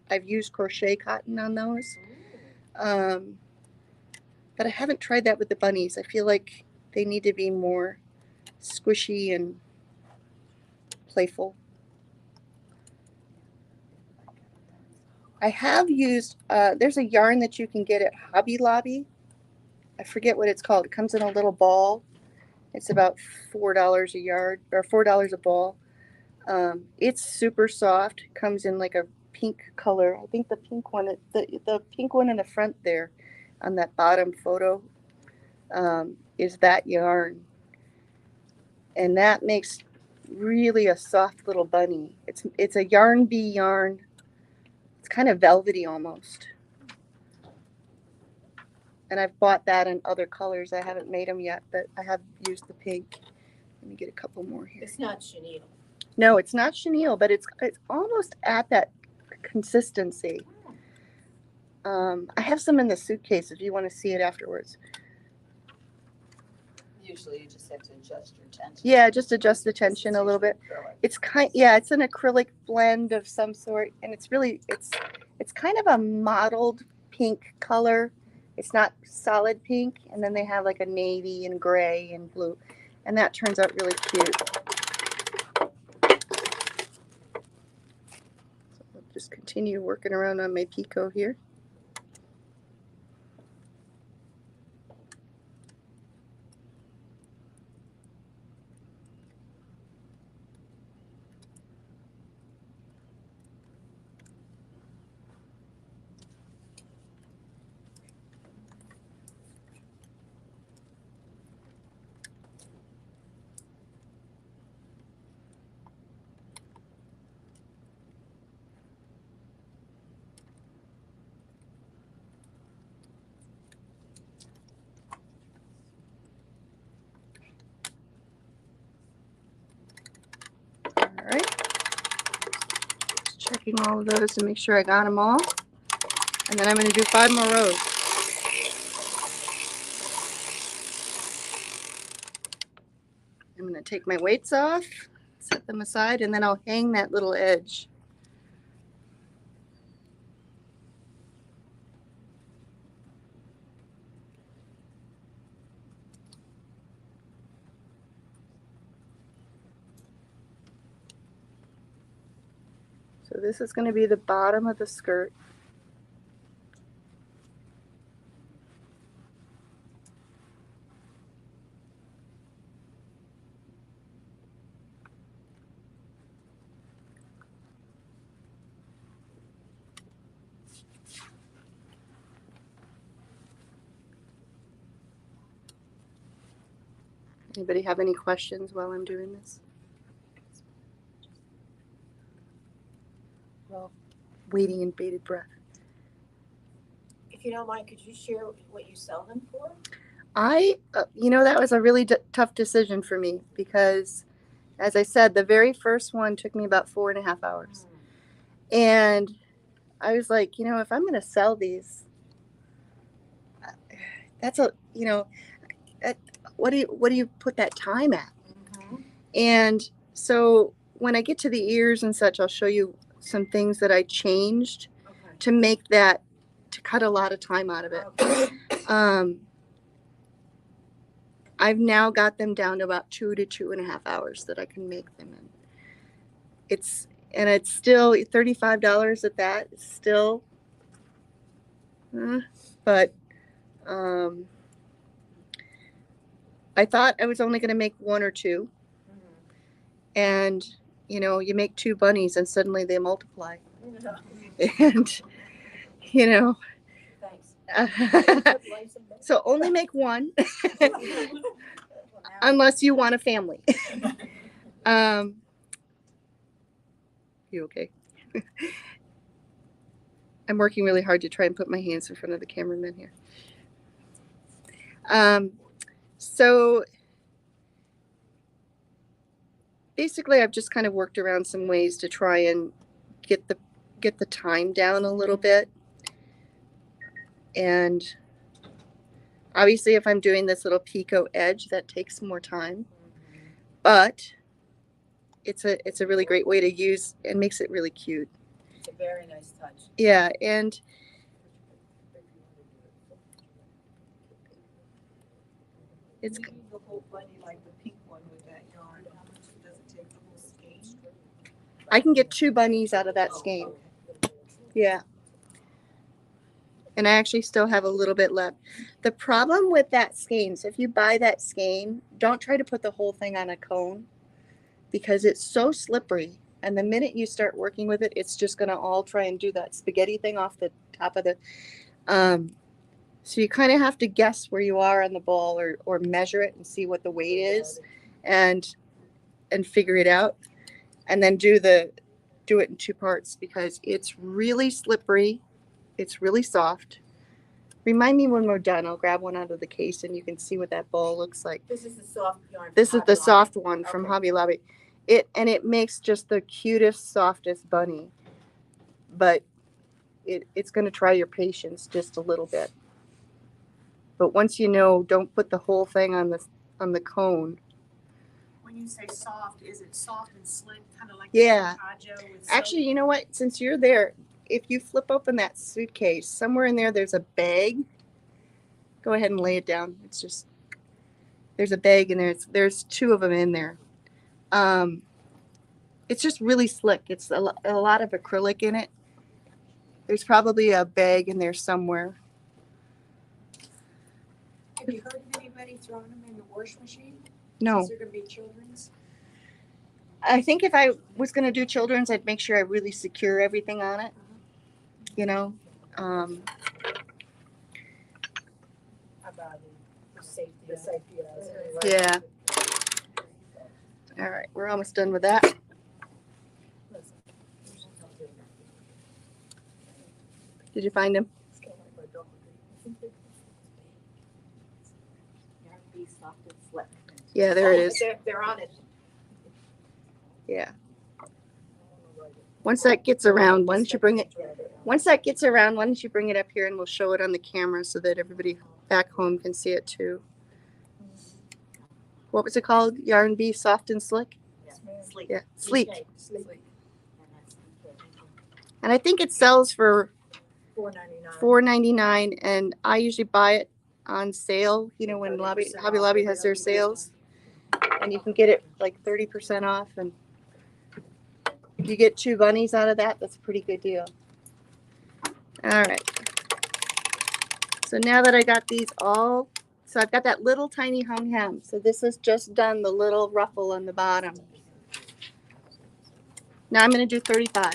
I've used crochet cotton on those. But I haven't tried that with the bunnies. I feel like they need to be more squishy and playful. I have used, there's a yarn that you can get at Hobby Lobby. I forget what it's called. It comes in a little ball. It's about $4 a yard, or $4 a ball. It's super soft. Comes in like a pink color. I think the pink one, the pink one in the front there on that bottom photo is that yarn. And that makes really a soft little bunny. It's a yarn bee yarn. It's kind of velvety almost. And I've bought that in other colors. I haven't made them yet, but I have used the pink. Let me get a couple more here. It's not chenille. No, it's not chenille, but it's almost at that consistency. I have some in the suitcase if you want to see it afterwards. Usually you just have to adjust your tension. Yeah, just adjust the tension a little bit. Acrylic. It's an acrylic blend of some sort, and it's kind of a mottled pink color. It's not solid pink, and then they have like a navy and gray and blue, and that turns out really cute. So I'll just continue working around on my picot here. checking all of those to make sure I got them all. And then I'm going to do 5 more rows. I'm going to take my weights off, set them aside, and then I'll hang that little edge. So this is going to be the bottom of the skirt. Anybody have any questions while I'm doing this? Well, waiting in bated breath. If you don't mind, could you share what you sell them for? That was a really tough decision for me because, as I said, the very first one took me about 4.5 hours. And I was like, if I'm going to sell these, that's what do you put that time at? And so when I get to the ears and such, I'll show you some things that I changed to make that, to cut a lot of time out of it. I've now got them down to about 2 to 2.5 hours that I can make them in. It's still $35 at that. It's still, but I thought I was only going to make 1 or 2, and you make 2 bunnies and suddenly they multiply, and so only make 1 unless you want a family. You okay? I'm working really hard to try and put my hands in front of the cameraman here. So basically I've just kind of worked around some ways to try and get the time down a little bit. And obviously if I'm doing this little picot edge, that takes more time, but it's a really great way to use and makes it really cute. It's a very nice touch. Yeah, and it's the whole bunny like the pink one with that yarn. How much does it take the whole skein? I can get 2 bunnies out of that skein. Yeah. And I actually still have a little bit left. The problem with that skein, so if you buy that skein, don't try to put the whole thing on a cone because it's so slippery. And the minute you start working with it, it's just going to all try and do that spaghetti thing off the top of the... So you kind of have to guess where you are on the ball or measure it and see what the weight is and figure it out. And then do it in 2 parts because it's really slippery. It's really soft. Remind me when we're done. I'll grab one out of the case and you can see what that ball looks like. This is the soft yarn. This is the soft one from Okay. Hobby Lobby. It makes just the cutest, softest bunny. But it's going to try your patience just a little bit. But once you know, don't put the whole thing on the cone. When you say soft, is it soft and slick, kind of like Yeah. Tajo with Actually, you know what? Since you're there, if you flip open that suitcase, somewhere in there, there's a bag. Go ahead and lay it down. It's just, there's a bag in there. There's 2 of them in there. It's just really slick. It's a lot of acrylic in it. There's probably a bag in there somewhere. Have you heard of anybody throwing them in the wash machine? No. Is there going to be children's? I think if I was going to do children's, I'd make sure I really secure everything on it. How about the safety? The safety of it. Yeah. All right, we're almost done with that. Did you find him? Yeah, there it is. They're on it. Yeah. Once that gets around, why don't you bring it? Once that gets around, why don't you bring it up here and we'll show it on the camera so that everybody back home can see it too. What was it called? Yarn Bee Soft and Slick? Sleek. Yeah, sleek. Sleek. And I think it sells for $4.99. $4.99, and I usually buy it on sale. You know, when Hobby Lobby has their sales, and you can get it like 30% off, and you get 2 bunnies out of that. That's a pretty good deal. All right. So now that I got these all, so I've got that little tiny hung hem. So this has just done the little ruffle on the bottom. Now I'm going to do 35.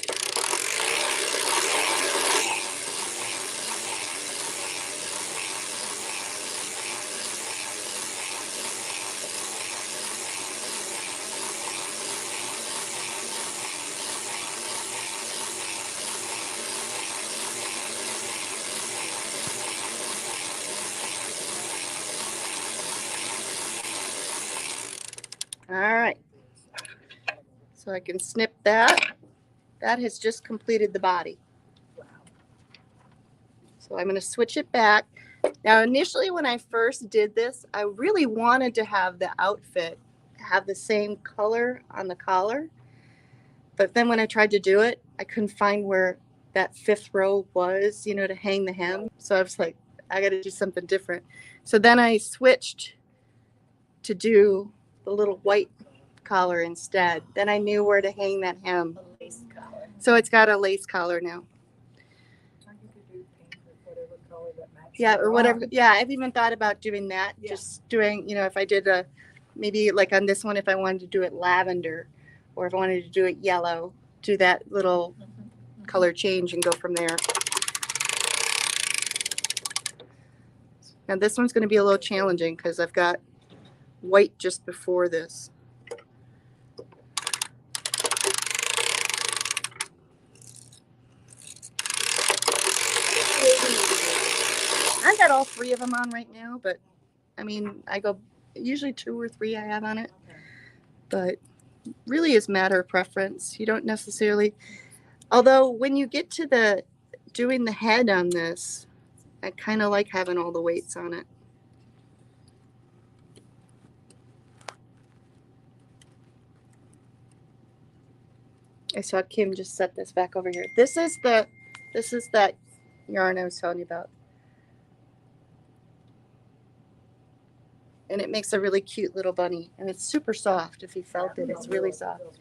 All right. So I can snip that. That has just completed the body. So I'm going to switch it back. Now, initially when I first did this, I really wanted to have the outfit have the same color on the collar. But then when I tried to do it, I couldn't find where that 5th row was, you know, to hang the hem. So I was like, I got to do something different. So then I switched to do the little white collar instead. Then I knew where to hang that hem. So it's got a lace collar now. Yeah, or whatever. Yeah, I've even thought about doing that. Yeah. Just doing, you know, if I did a, maybe like on this one, if I wanted to do it lavender, or if I wanted to do it yellow, do that little color change and go from there. Now this one's going to be a little challenging because I've got white just before this. I got all 3 of them on right now, but I mean, I go usually 2 or 3 I have on it, but really is matter of preference. You don't necessarily, although when you get to the doing the head on this, I kind of like having all the weights on it. I saw Kim just set this back over here. This is that yarn I was telling you about. And it makes a really cute little bunny. And it's super soft. If you felt it, it's really soft.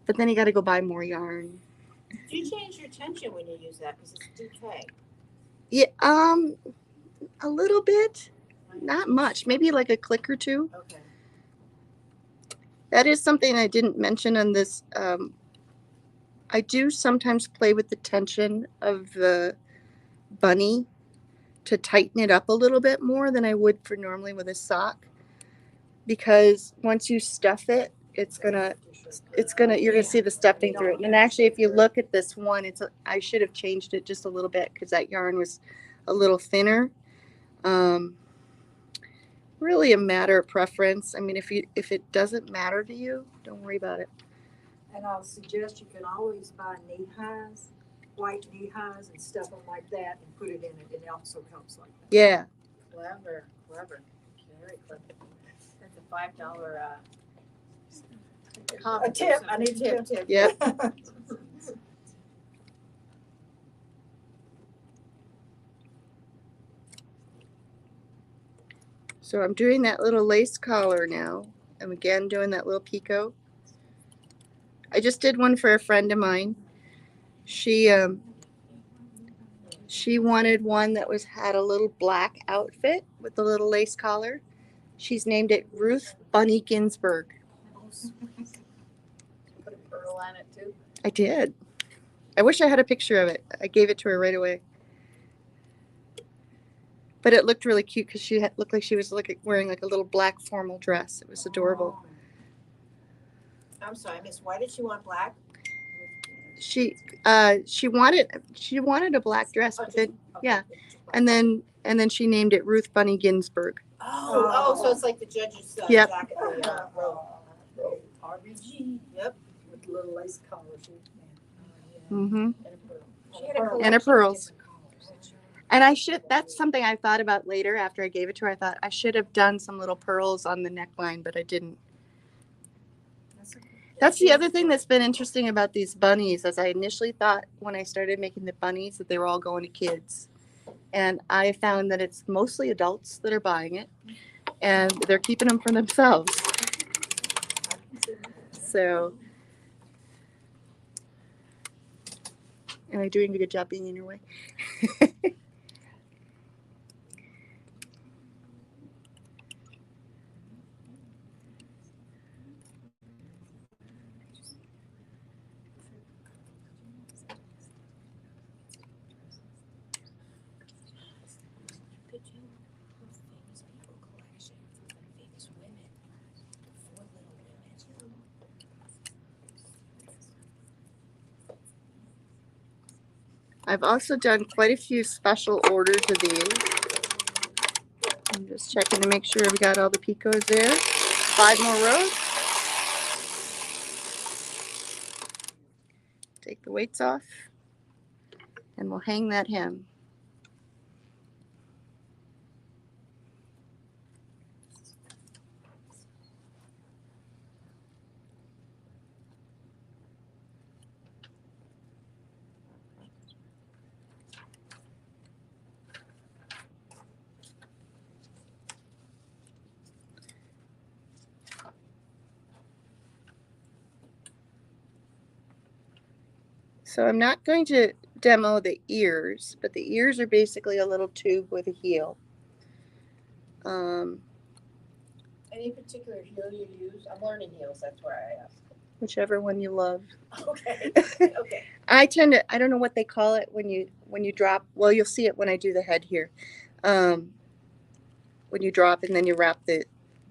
But then you got to go buy more yarn. Do you change your tension when you use that? Because it's DK. Yeah, a little bit. Not much. Maybe like a click or 2. Okay. That is something I didn't mention on this. I do sometimes play with the tension of the bunny to tighten it up a little bit more than I would for normally with a sock, because once you stuff it, you're gonna see the stuffing through it. And actually, if you look at this one, I should have changed it just a little bit because that yarn was a little thinner. Really a matter of preference. I mean, if it doesn't matter to you, don't worry about it. And I'll suggest you can always buy knee highs, white knee highs, and stuff them like that and put it in it. It also helps like that. Yeah. Clever. Very clever. That's a $5 A tip. I need a tip. Yep. So I'm doing that little lace collar now. I'm again doing that little picot. I just did one for a friend of mine. She wanted one that had a little black outfit with a little lace collar. She's named it Ruth Bunny Ginsburg. Put a pearl on it too. I did. I wish I had a picture of it. I gave it to her right away. But it looked really cute because she looked like she was wearing like a little black formal dress. It was adorable. I'm sorry, Miss. Why did she want black? She wanted a black dress, but then yeah, and then she named it Ruth Bunny Ginsburg. Oh, so it's like the judge's Yep. jacket. RBG. Yep. little lace collar she Mm-hmm. She had a And her collection of pearls. different colors. And I should, that's something I thought about later after I gave it to her. I thought I should have done some little pearls on the neckline, but I didn't. That's the other thing that's been interesting about these bunnies, as I initially thought when I started making the bunnies that they were all going to kids. And I found that it's mostly adults that are buying it, and they're keeping them for themselves. So, am I doing a good job being in your way? Famous people collection, famous women, 4 little women. I've also done quite a few special orders of these. I'm just checking to make sure we got all the picos there. 5 more rows. Take the weights off, and we'll hang that hem. So I'm not going to demo the ears, but the ears are basically a little tube with a heel. Any particular heel you use? I'm learning heels, that's why I asked. Whichever one you love. Okay, okay. I don't know what they call it when you drop. Well, you'll see it when I do the head here. When you drop and then you wrap the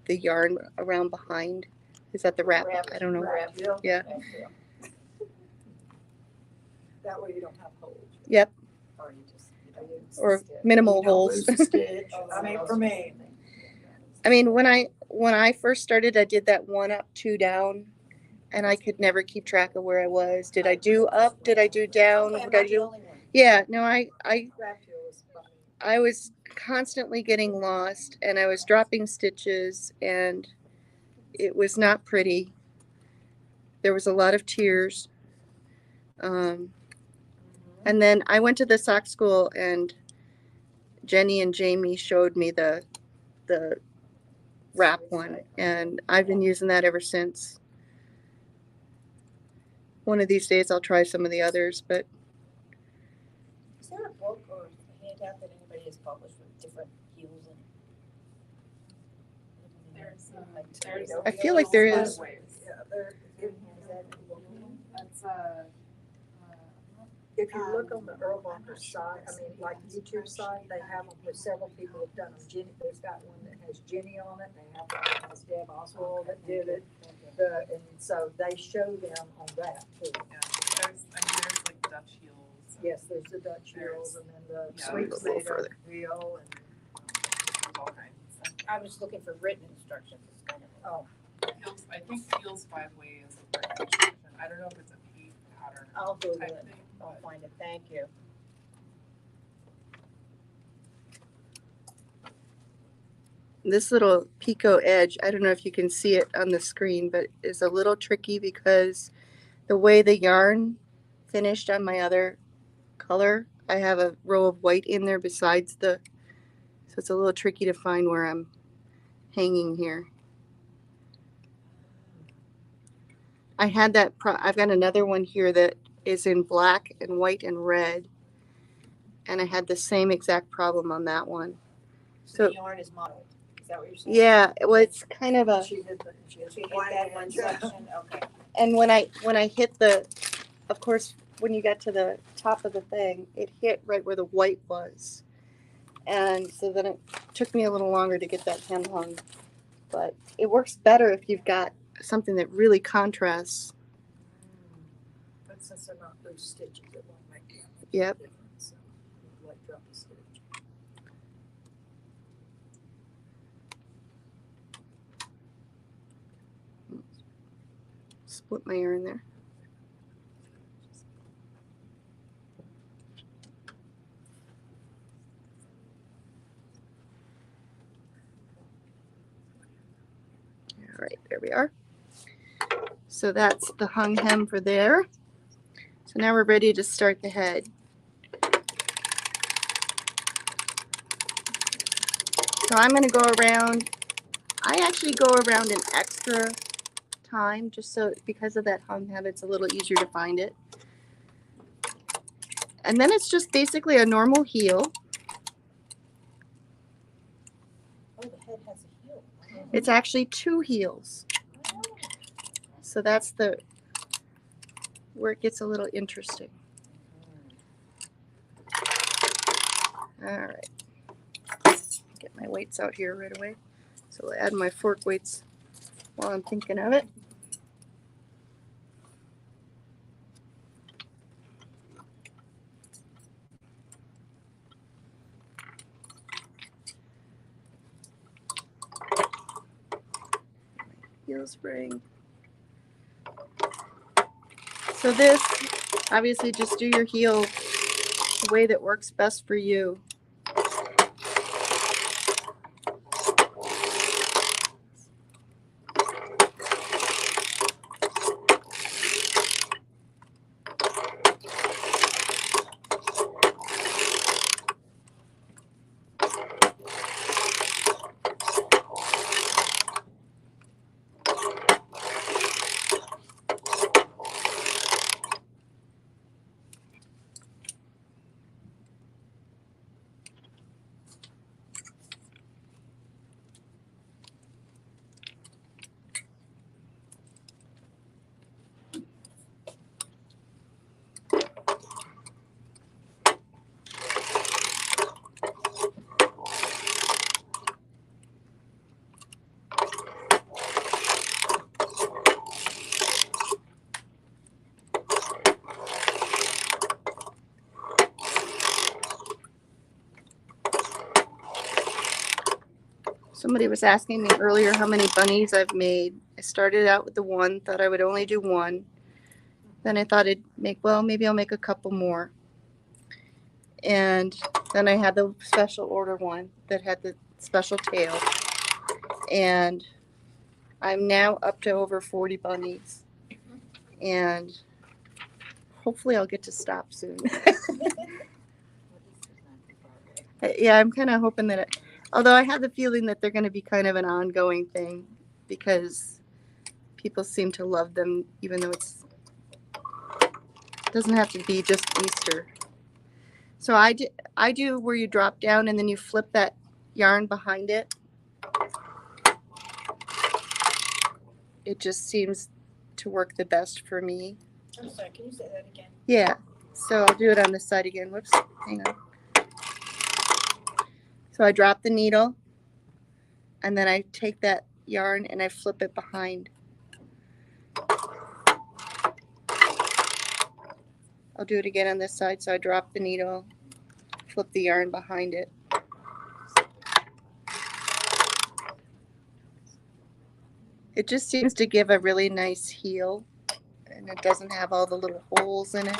yarn around behind. Is that the wrap? I don't know. Wrap. Yeah. That way you don't have holes. Yep. Or you just, Or minimal You don't holes. lose the stitch. I mean, for me. I mean, when I first started, I did that 1 up, 2 down, and I could never keep track of where I was. Did I do up? Did I do down? Okay, I'm Did I not the do? only one. Yeah. No, I Wrap heel is funny. I was constantly getting lost, and I was dropping stitches, and it was not pretty. There was a lot of tears. And then I went to the sock school, and Jenny and Jamie showed me the wrap one, and I've been using that ever since. One of these days I'll try some of the others, but Is there a book or a handout that anybody has published with different heels in it? There's I feel like there is. Yeah, there, That's if you look on the Erlbacher site, I mean, like YouTube site, they have them with several people have done them. Jenny, there's got one that has Jenny on it, they have one that has Deb Oswald that did it. And so they show them on that too. There's like Dutch heels. Yes, there's the Dutch heels and then the Yeah, sweet a little potato further. heel and, There's all kinds. I was looking for written instructions. It's kind of. oh, Heels, I think heels 5 ways of written instruction. I don't know if it's a page pattern I'll Google type it. thing. I'll find it. Thank you. This little picot edge, I don't know if you can see it on the screen, but it's a little tricky because the way the yarn finished on my other color, I have a row of white in there besides so it's a little tricky to find where I'm hanging here. I had that, I've got another one here that is in black and white and red, and I had the same exact problem on that one. So So, the yarn is modeled. Is that what you're saying? yeah, well, it's kind of a, she did the, she has So you hit white that one edge. section, okay. and when I hit of course, when you got to the top of the thing, it hit right where the white was. And so then it took me a little longer to get that hem hung. But it works better if you've got something that really contrasts. But since they're not loose stitches, it won't make a Yep. difference. So you let drop the stitch. Split my yarn there. right, there we are. So that's the hung hem for there. So now we're ready to start the head. So I'm going to go around. I actually go around an extra time just so because of that hung hem, it's a little easier to find it. And then it's just basically a normal heel. Oh, the head has a heel. It's actually 2 heels. So that's the where it gets a little interesting. All right. Get my weights out here right away. So I'll add my fork weights while I'm thinking of it. Heel spring. So this, obviously just do your heel the way that works best for you. Somebody was asking me earlier how many bunnies I've made. I started out with the one, thought I would only do one. Then I thought maybe I'll make a couple more. And then I had the special order one that had the special tail. And I'm now up to over 40 bunnies. And hopefully I'll get to stop soon. Yeah, I'm kind of hoping that although I have the feeling that they're going to be kind of an ongoing thing because people seem to love them even though it doesn't have to be just Easter. So I do where you drop down and then you flip that yarn behind it. It just seems to work the best for me. I'm sorry, can you say that again? Yeah, so I'll do it on this side again. Whoops, hang on. So I drop the needle and then I take that yarn and I flip it behind. I'll do it again on this side. So I drop the needle, flip the yarn behind it. It just seems to give a really nice heel and it doesn't have all the little holes in it.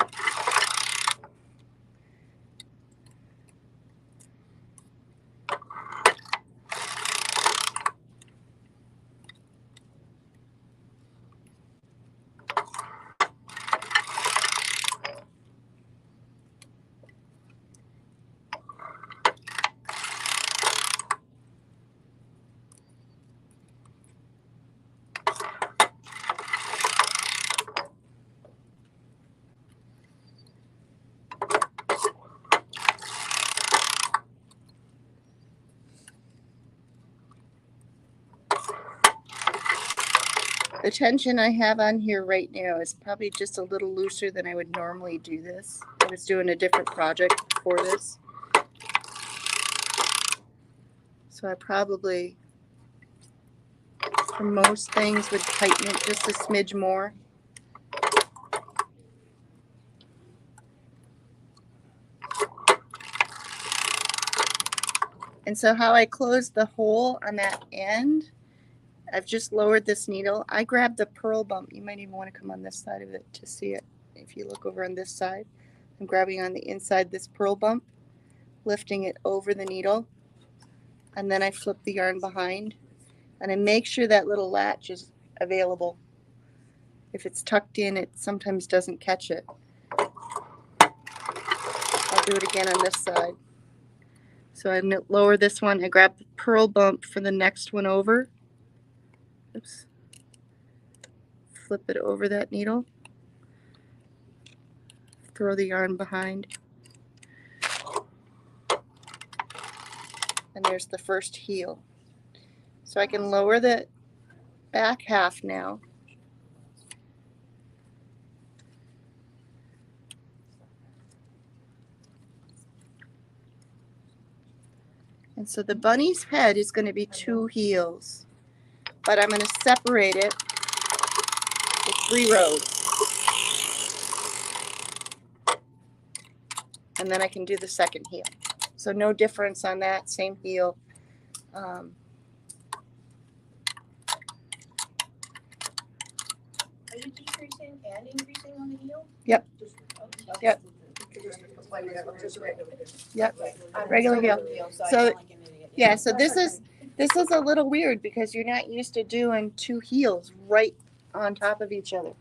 The tension I have on here right now is probably just a little looser than I would normally do this. I was doing a different project for this. So I probably, for most things, would tighten it just a smidge more. And so how I close the hole on that end, I've just lowered this needle. I grabbed the pearl bump. You might even want to come on this side of it to see it. If you look over on this side, I'm grabbing on the inside this pearl bump, lifting it over the needle, and then I flip the yarn behind. And I make sure that little latch is available. If it's tucked in, it sometimes doesn't catch it. I'll do it again on this side. So I lower this one, I grab the pearl bump for the next one over. Oops. Flip it over that needle. Throw the yarn behind. And there's the first heel. So I can lower the back half now. And so the bunny's head is going to be 2 heels, but I'm going to separate it with 3 rows. And then I can do the second heel. So no difference on that, same heel. Are you decreasing and increasing on the heel? Yep. Okay. Yep. Yep. Regular heel. So yeah, so this is a little weird because you're not used to doing 2 heels right on top of each other.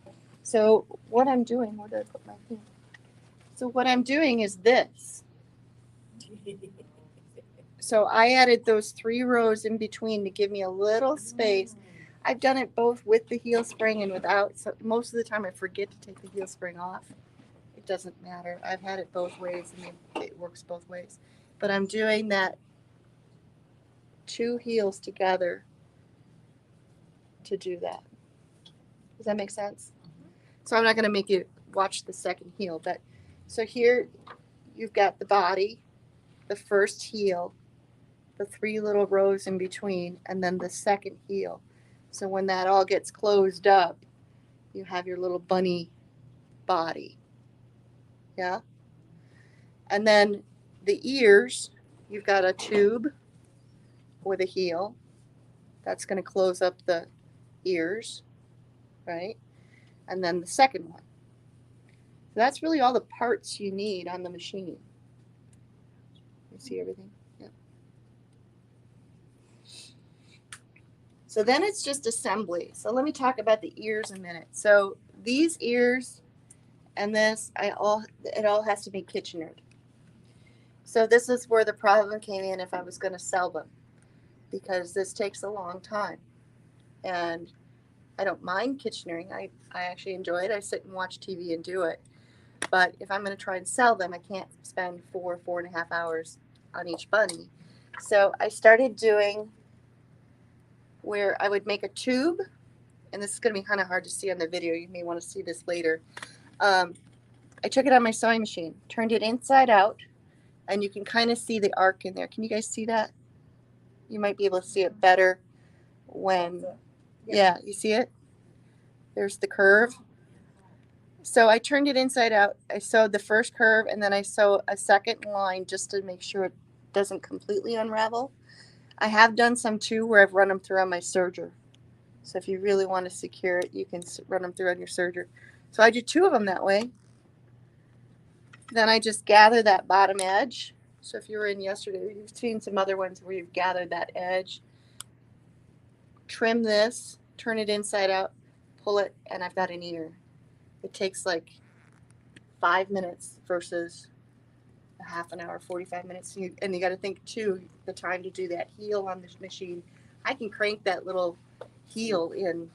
So what I'm doing, where did I put my heel? So what I'm doing is this. So I added those 3 rows in between to give me a little space. I've done it both with the heel spring and without. So most of the time I forget to take the heel spring off. It doesn't matter. I've had it both ways. I mean, it works both ways. But I'm doing that 2 heels together to do that. Does that make sense? So I'm not going to make you watch the second heel, but so here you've got the body, the first heel, the 3 little rows in between, and then the second heel. So when that all gets closed up, you have your little bunny body. Yeah? And then the ears, you've got a tube with a heel. That's going to close up the ears, right? And then the second one. So that's really all the parts you need on the machine. You see everything? Yeah. So then it's just assembly. So let me talk about the ears a minute. So these ears and this, it all has to be Kitchenered. So this is where the problem came in if I was going to sell them, because this takes a long time. And I don't mind Kitchenering. I actually enjoy it. I sit and watch TV and do it. But if I'm going to try and sell them, I can't spend 4.5 hours on each bunny. So I started doing where I would make a tube, and this is going to be kind of hard to see on the video. You may want to see this later. I took it on my sewing machine, turned it inside out, and you can kind of see the arc in there. Can you guys see that? You might be able to see it better when, yeah, you see it? There's the curve. So I turned it inside out. I sewed the first curve, and then I sew a second line just to make sure it doesn't completely unravel. I have done some too where I've run them through on my serger. So if you really want to secure it, you can run them through on your serger. So I did 2 of them that way. Then I just gather that bottom edge. So if you were in yesterday, you've seen some other ones where you've gathered that edge. Trim this, turn it inside out, pull it, and I've got an ear. It takes like 5 minutes versus a half an hour, 45 minutes. And you got to think too, the time to do that heel on this machine. I can crank that little heel in.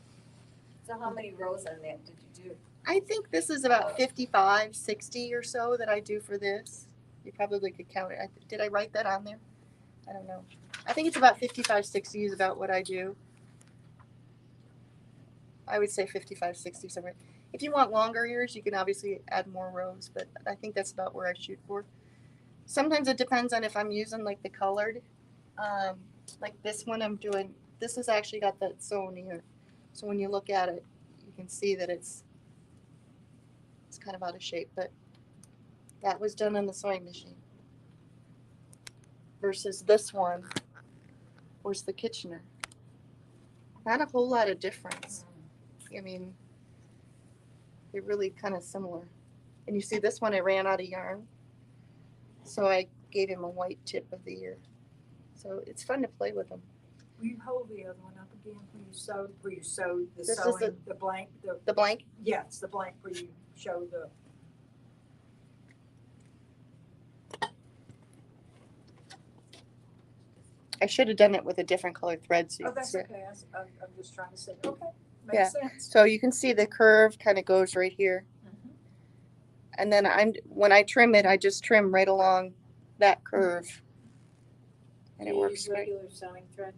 So how many rows on that did you do? I think this is about 55, 60 or so that I do for this. You probably could count it. Did I write that on there? I don't know. I think it's about 55, 60 is about what I do. I would say 55, 60 somewhere. If you want longer ears, you can obviously add more rows, but I think that's about where I shoot for. Sometimes it depends on if I'm using like the colored. Like this one I'm doing, this has actually got that sewn ear. So when you look at it, you can see that it's kind of out of shape, but that was done on the sewing machine. Versus this one was the Kitchener. Not a whole lot of difference. I mean, they're really kind of similar. And you see this one, I ran out of yarn. So I gave him a white tip of the ear. So it's fun to play with them. Will you hold the other one up again where you sewed the This is sewing, the blank, The blank? yeah, it's the blank where you show the. I should have done it with a different colored thread so you Oh, can that's see it. okay. I'm just trying to say, okay, Yeah. makes sense. So you can see the curve kind of goes right here. And then when I trim it, I just trim right along that curve. And it Do you works use great. regular sewing thread?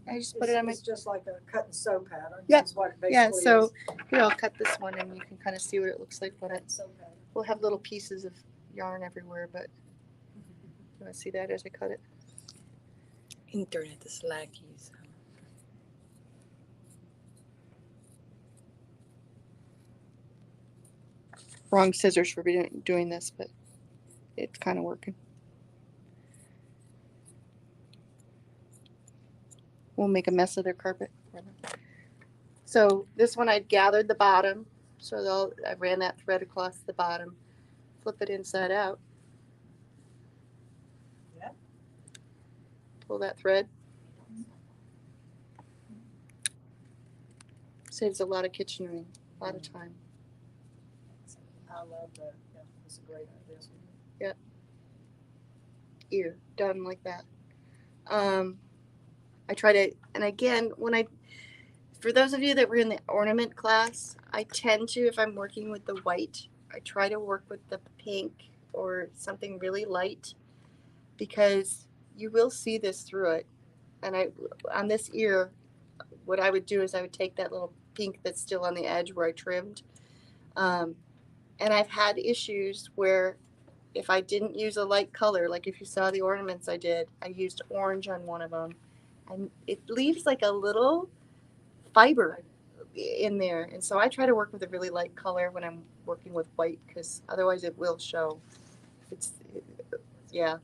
I just put it on my, It's just like a cut and sew pattern. Yep. Is what it yeah, basically so is. here, I'll cut this one and you can kind of see what it looks like when Cut it, and sew pattern. we'll have little pieces of yarn everywhere, but you want to see that as I cut it? Internet is laggy. So. Wrong scissors for doing this, but it's kind of working. We'll make a mess of their carpet. So this one I gathered the bottom, so I ran that thread across the bottom, flip it inside out. Yep. Pull that thread. Saves a lot of kitchen room, a lot of time. I love that. Yeah, it's a great idea. Ear done like that. I try to, and again, for those of you that were in the ornament class, I tend to, if I'm working with the white, I try to work with the pink or something really light because you will see this through it. And on this ear, what I would do is I would take that little pink that's still on the edge where I trimmed. And I've had issues where if I didn't use a light color, like if you saw the ornaments I did, I used orange on one of them. And it leaves like a little fiber in there. And so I try to work with a really light color when I'm working with white because otherwise it will show. Yeah.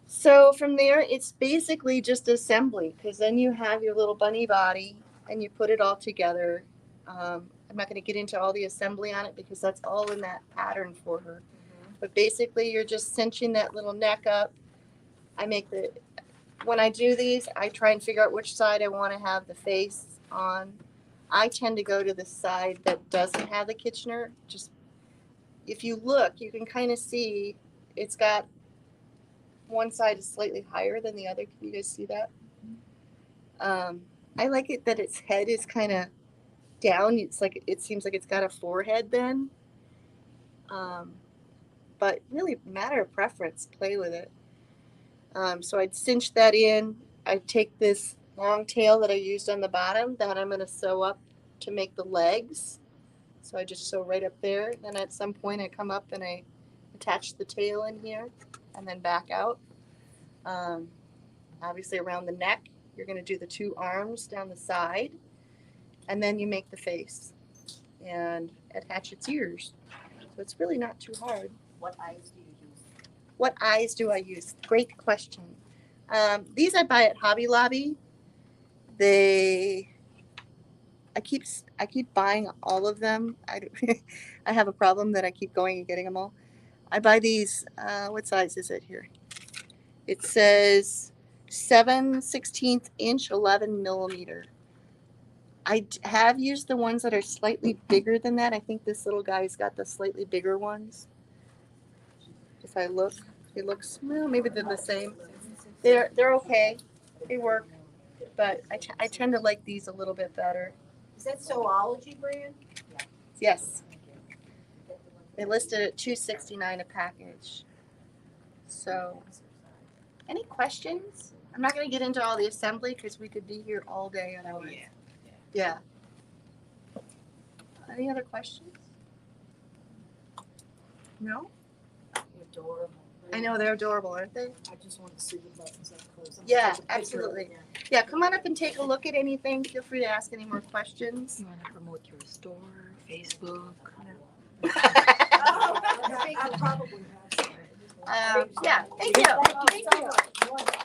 So from there, it's basically just assembly because then you have your little bunny body and you put it all together. I'm not going to get into all the assembly on it because that's all in that pattern for her. But basically, you're just cinching that little neck up. When I do these, I try and figure out which side I want to have the face on. I tend to go to the side that doesn't have the Kitchener. Just if you look, you can kind of see it's got one side is slightly higher than the other. Can you guys see that? I like it that its head is kind of down. It seems like it's got a forehead then. But really, matter of preference. Play with it. So I'd cinch that in. I'd take this long tail that I used on the bottom that I'm going to sew up to make the legs. So I just sew right up there. Then at some point I come up and I attach the tail in here and then back out. Obviously around the neck, you're going to do the two arms down the side. And then you make the face and attach its ears. So it's really not too hard. What eyes do you use? What eyes do I use? Great question. These I buy at Hobby Lobby. I keep buying all of them. I have a problem that I keep going and getting them all. I buy these. What size is it here? It says 7/16 inch, 11 millimeter. I have used the ones that are slightly bigger than that. I think this little guy's got the slightly bigger ones. If I look, it looks, well, maybe they're the same. They're okay. They work. But I tend to like these a little bit better. Is that Soology brand? Yes. They listed at $2.69 a package. So, any questions? I'm not going to get into all the assembly because we could be here all day. Yeah. Any other questions? No? Adorable. I know they're adorable, aren't they? I just want to see the buttons up close. I'm gonna Yeah, take a picture of it absolutely. again. Yeah, come on up and take a look at anything. Feel free to ask any more questions. You want to promote your store, Facebook? I probably have. Yeah, thank you. Thank you so much.